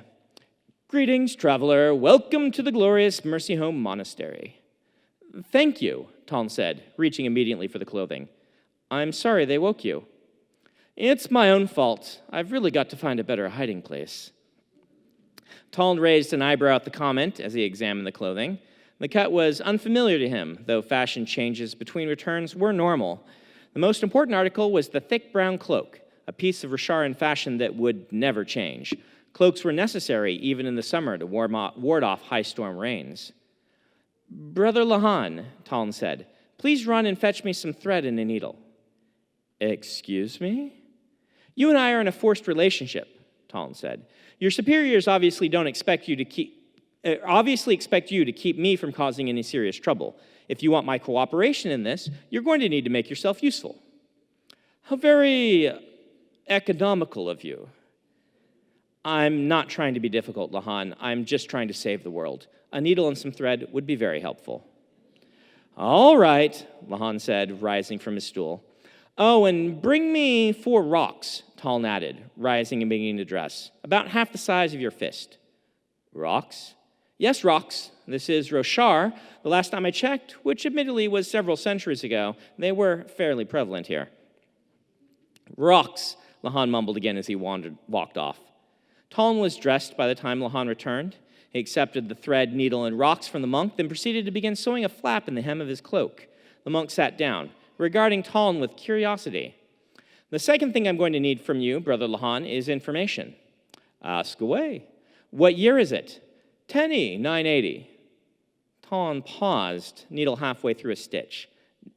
S2: "Greetings, traveler. Welcome to the glorious Mercy Home Monastery." "Thank you," Tollan said, reaching immediately for the clothing. "I'm sorry they woke you." "It's my own fault. I've really got to find a better hiding place." Tollan raised an eyebrow at the comment as he examined the clothing. The cut was unfamiliar to him, though fashion changes between returns were normal. The most important article was the thick brown cloak, a piece of Risharan fashion that would never change. Cloaks were necessary even in the summer to ward off high storm rains. "Brother Lahan," Tollan said, "please run and fetch me some thread and a needle." "Excuse me?" "You and I are in a forced relationship," Tollan said. "Your superiors obviously expect you to keep me from causing any serious trouble. If you want my cooperation in this, you're going to need to make yourself useful." "How very economical of you." "I'm not trying to be difficult, Lahan. I'm just trying to save the world. A needle and some thread would be very helpful." "All right," Lahan said, rising from his stool. "Oh, and bring me 4 rocks," Tollan added, rising and beginning to dress. "About half the size of your fist." "Rocks?" "Yes, rocks. This is Roshar. The last time I checked, which admittedly was several centuries ago, they were fairly prevalent here." "Rocks," Lahan mumbled again as he walked off. Tollan was dressed by the time Lahan returned. He accepted the thread, needle, and rocks from the monk, then proceeded to begin sewing a flap in the hem of his cloak. The monk sat down, regarding Tollan with curiosity. "The second thing I'm going to need from you, Brother Lahan, is information." "Ask away." "What year is it?" "Tenny, 980. Tollan paused, needle halfway through a stitch.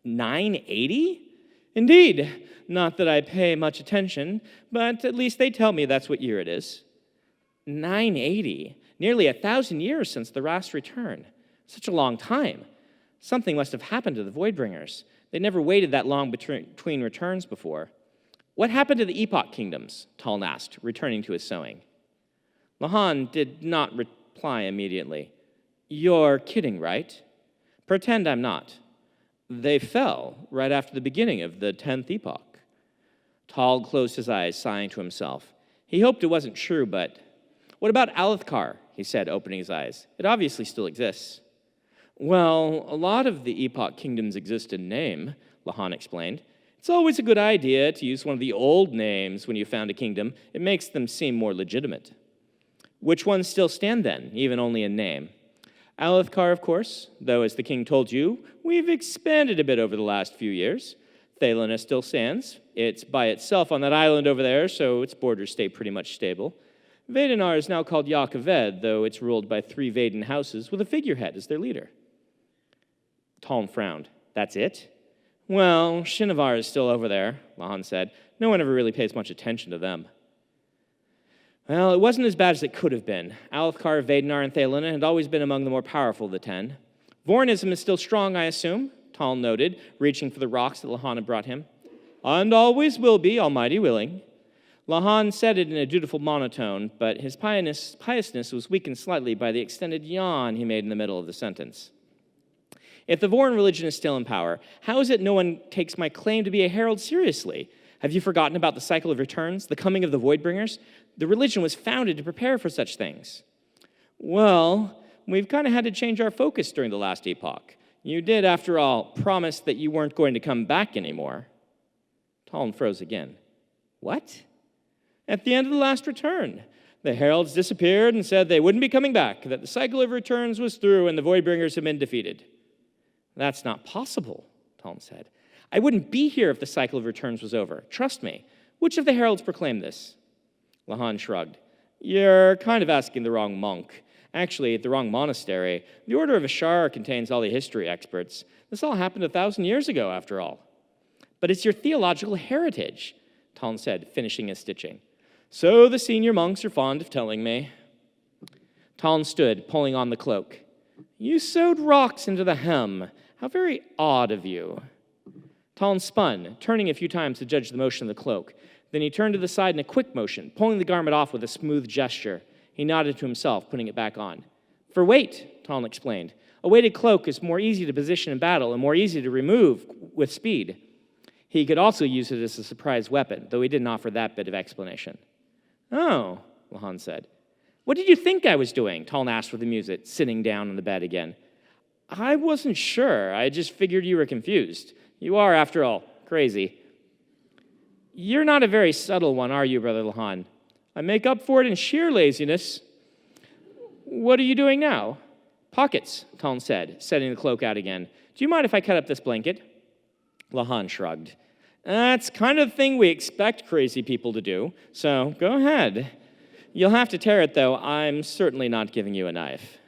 S2: 980? "Indeed. Not that I pay much attention, but at least they tell me that's what year it is." 980? Nearly 1,000 years since the last return. Such a long time. Something must have happened to the Voidbringers. They never waited that long between returns before. What happened to the Epoch Kingdoms? Tollan asked, returning to his sewing. Lahan did not reply immediately. You're kidding, right? Pretend I'm not. They fell right after the beginning of the 10th epoch. Tall closed his eyes, sighing to himself. He hoped it wasn't true, but... What about Alethkar? He said, opening his eyes. It obviously still exists. Well, a lot of the Epoch Kingdoms exist in name, Lahan explained. It's always a good idea to use one of the old names when you found a kingdom. It makes them seem more legitimate. Which ones still stand then, even only in name? Alethkar, of course, though as the king told you, we've expanded a bit over the last few years. Thalena still stands. It's by itself on that island over there, so its borders stay pretty much stable. Vedenar is now called Yakaved, though it's ruled by 3 Vaden houses with a figurehead as their leader. Tollan frowned. That's it? Well, Shinovar is still over there, Lahan said. No one ever really pays much attention to them. Well, it wasn't as bad as it could have been. Alethkar, Vedenar, and Thalena had always been among the more powerful of the 10. Vornism is still strong, I assume, Tollan noted, reaching for the rocks that Lahan had brought him. And always will be, almighty willing. Lahan said it in a dutiful monotone, but his piousness was weakened slightly by the extended yawn he made in the middle of the sentence. If the Vorin religion is still in power, how is it no one takes my claim to be a herald seriously? Have you forgotten about the cycle of returns, the coming of the Voidbringers? The religion was founded to prepare for such things. Well, we've kind of had to change our focus during the last epoch. You did, after all, promise that you weren't going to come back anymore. Tollan froze again. What? At the end of the last return, the heralds disappeared and said they wouldn't be coming back, that the cycle of returns was through and the Voidbringers had been defeated. That's not possible, Tollan said. I wouldn't be here if the cycle of returns was over. Trust me. Which of the heralds proclaimed this? Lahan shrugged. You're kind of asking the wrong monk. Actually, at the wrong monastery. The Order of Ashar contains all the history experts. This all happened 1,000 years ago, after all. But it's your theological heritage, Tollan said, finishing his stitching. So the senior monks are fond of telling me. Tollan stood, pulling on the cloak. You sewed rocks into the hem. How very odd of you. Tollan spun, turning a few times to judge the motion of the cloak. Then he turned to the side in a quick motion, pulling the garment off with a smooth gesture. He nodded to himself, putting it back on. For weight, Tollan explained. A weighted cloak is more easy to position in battle and more easy to remove with speed. He could also use it as a surprise weapon, though he didn't offer that bit of explanation. Oh, Lahan said. What did you think I was doing? Tollan asked with amusement, sitting down on the bed again. I wasn't sure. I just figured you were confused. You are, after all, crazy. You're not a very subtle one, are you, Brother Lahan? I make up for it in sheer laziness. What are you doing now? Pockets, Tollan said, setting the cloak out again. Do you mind if I cut up this blanket? Lahan shrugged. That's kind of the thing we expect crazy people to do, so go ahead. You'll have to tear it, though. I'm certainly not giving you a knife.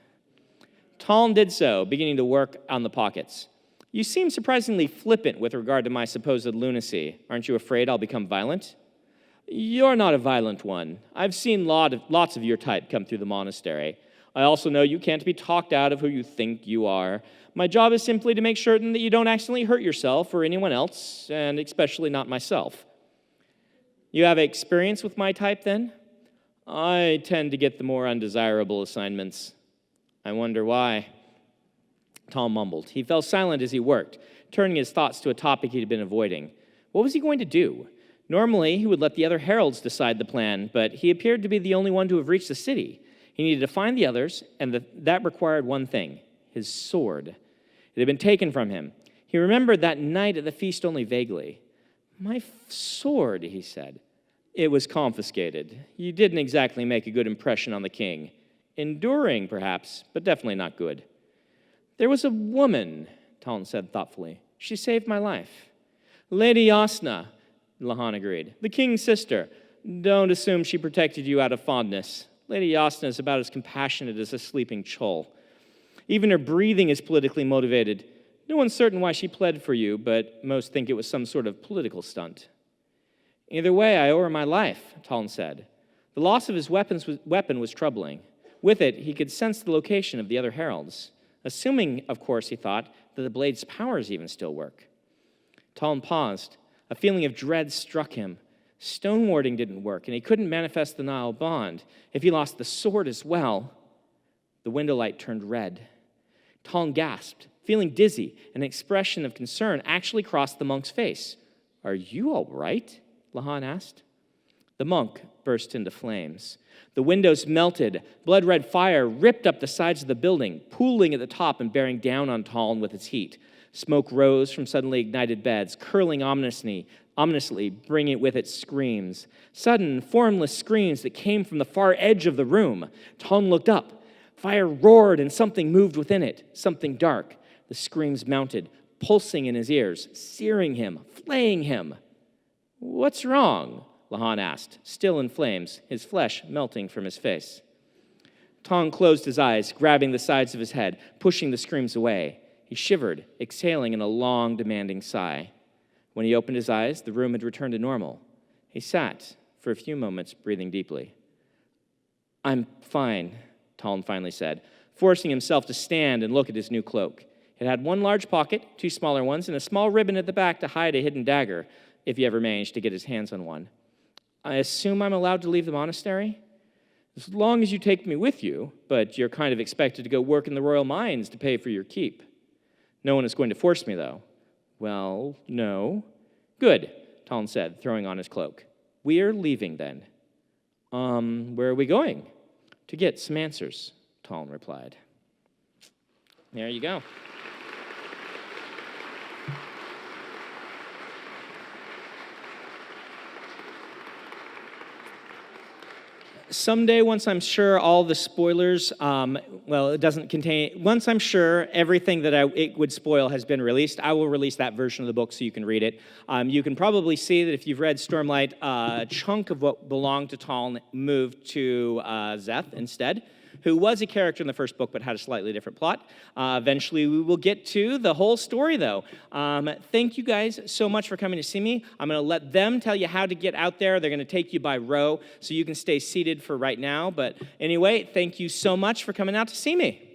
S2: Tollan did so, beginning to work on the pockets. You seem surprisingly flippant with regard to my supposed lunacy. Aren't you afraid I'll become violent? You're not a violent one. I've seen lots of your type come through the monastery. I also know you can't be talked out of who you think you are. My job is simply to make certain that you don't accidentally hurt yourself or anyone else, and especially not myself. You have experience with my type, then? I tend to get the more undesirable assignments. I wonder why. Tollan mumbled. He fell silent as he worked, turning his thoughts to a topic he'd been avoiding. What was he going to do? Normally, he would let the other heralds decide the plan, but he appeared to be the only one to have reached the city. He needed to find the others, and that required one thing, his sword. It had been taken from him. He remembered that night at the feast only vaguely. My sword, he said. It was confiscated. You didn't exactly make a good impression on the king. Enduring, perhaps, but definitely not good. There was a woman, Tollan said thoughtfully. She saved my life. Lady Yasna, Lahan agreed. The king's sister. Don't assume she protected you out of fondness. Lady Yasna is about as compassionate as a sleeping chol. Even her breathing is politically motivated. No one's certain why she pled for you, but most think it was some sort of political stunt. Either way, I owe her my life, Tollan said. The loss of his weapon was troubling. With it, he could sense the location of the other heralds. Assuming, of course, he thought, that the blade's powers even still work. Tollan paused. A feeling of dread struck him. Stone warding didn't work, and he couldn't manifest the Nile bond. If he lost the sword as well, the window light turned red. Tollan gasped, feeling dizzy. An expression of concern actually crossed the monk's face. "Are you all right?" Lahan asked. The monk burst into flames. The windows melted. Blood-red fire ripped up the sides of the building, pooling at the top and bearing down on Tollan with its heat. Smoke rose from suddenly ignited beds, curling ominously, bringing with it screams. Sudden, formless screams that came from the far edge of the room. Tollan looked up. Fire roared and something moved within it, something dark. The screams mounted, pulsing in his ears, searing him, flaying him. "What's wrong?" Lahan asked, still in flames, his flesh melting from his face. Tollan closed his eyes, grabbing the sides of his head, pushing the screams away. He shivered, exhaling in a long, demanding sigh. When he opened his eyes, the room had returned to normal. He sat for a few moments, breathing deeply. "I'm fine," Tollan finally said, forcing himself to stand and look at his new cloak. It had one large pocket, two smaller ones, and a small ribbon at the back to hide a hidden dagger, if he ever managed to get his hands on one. "I assume I'm allowed to leave the monastery?" "As long as you take me with you, but you're kind of expected to go work in the royal mines to pay for your keep." "No one is going to force me, though." "Well, no." "Good," Tollan said, throwing on his cloak. "We're leaving, then." Where are we going?" "To get some answers," Tollan replied. There you go. Someday, once I'm sure all the spoilers, it doesn't contain, once I'm sure everything that it would spoil has been released, I will release that version of the book so you can read it. You can probably see that if you've read Stormlight, a chunk of what belonged to Tollan moved to Szeth instead, who was a character in the first book but had a slightly different plot. Eventually, we will get to the whole story, though. Thank you guys so much for coming to see me. I'm going to let them tell you how to get out there. They're going to take you by row, so you can stay seated for right now. But anyway, thank you so much for coming out to see me.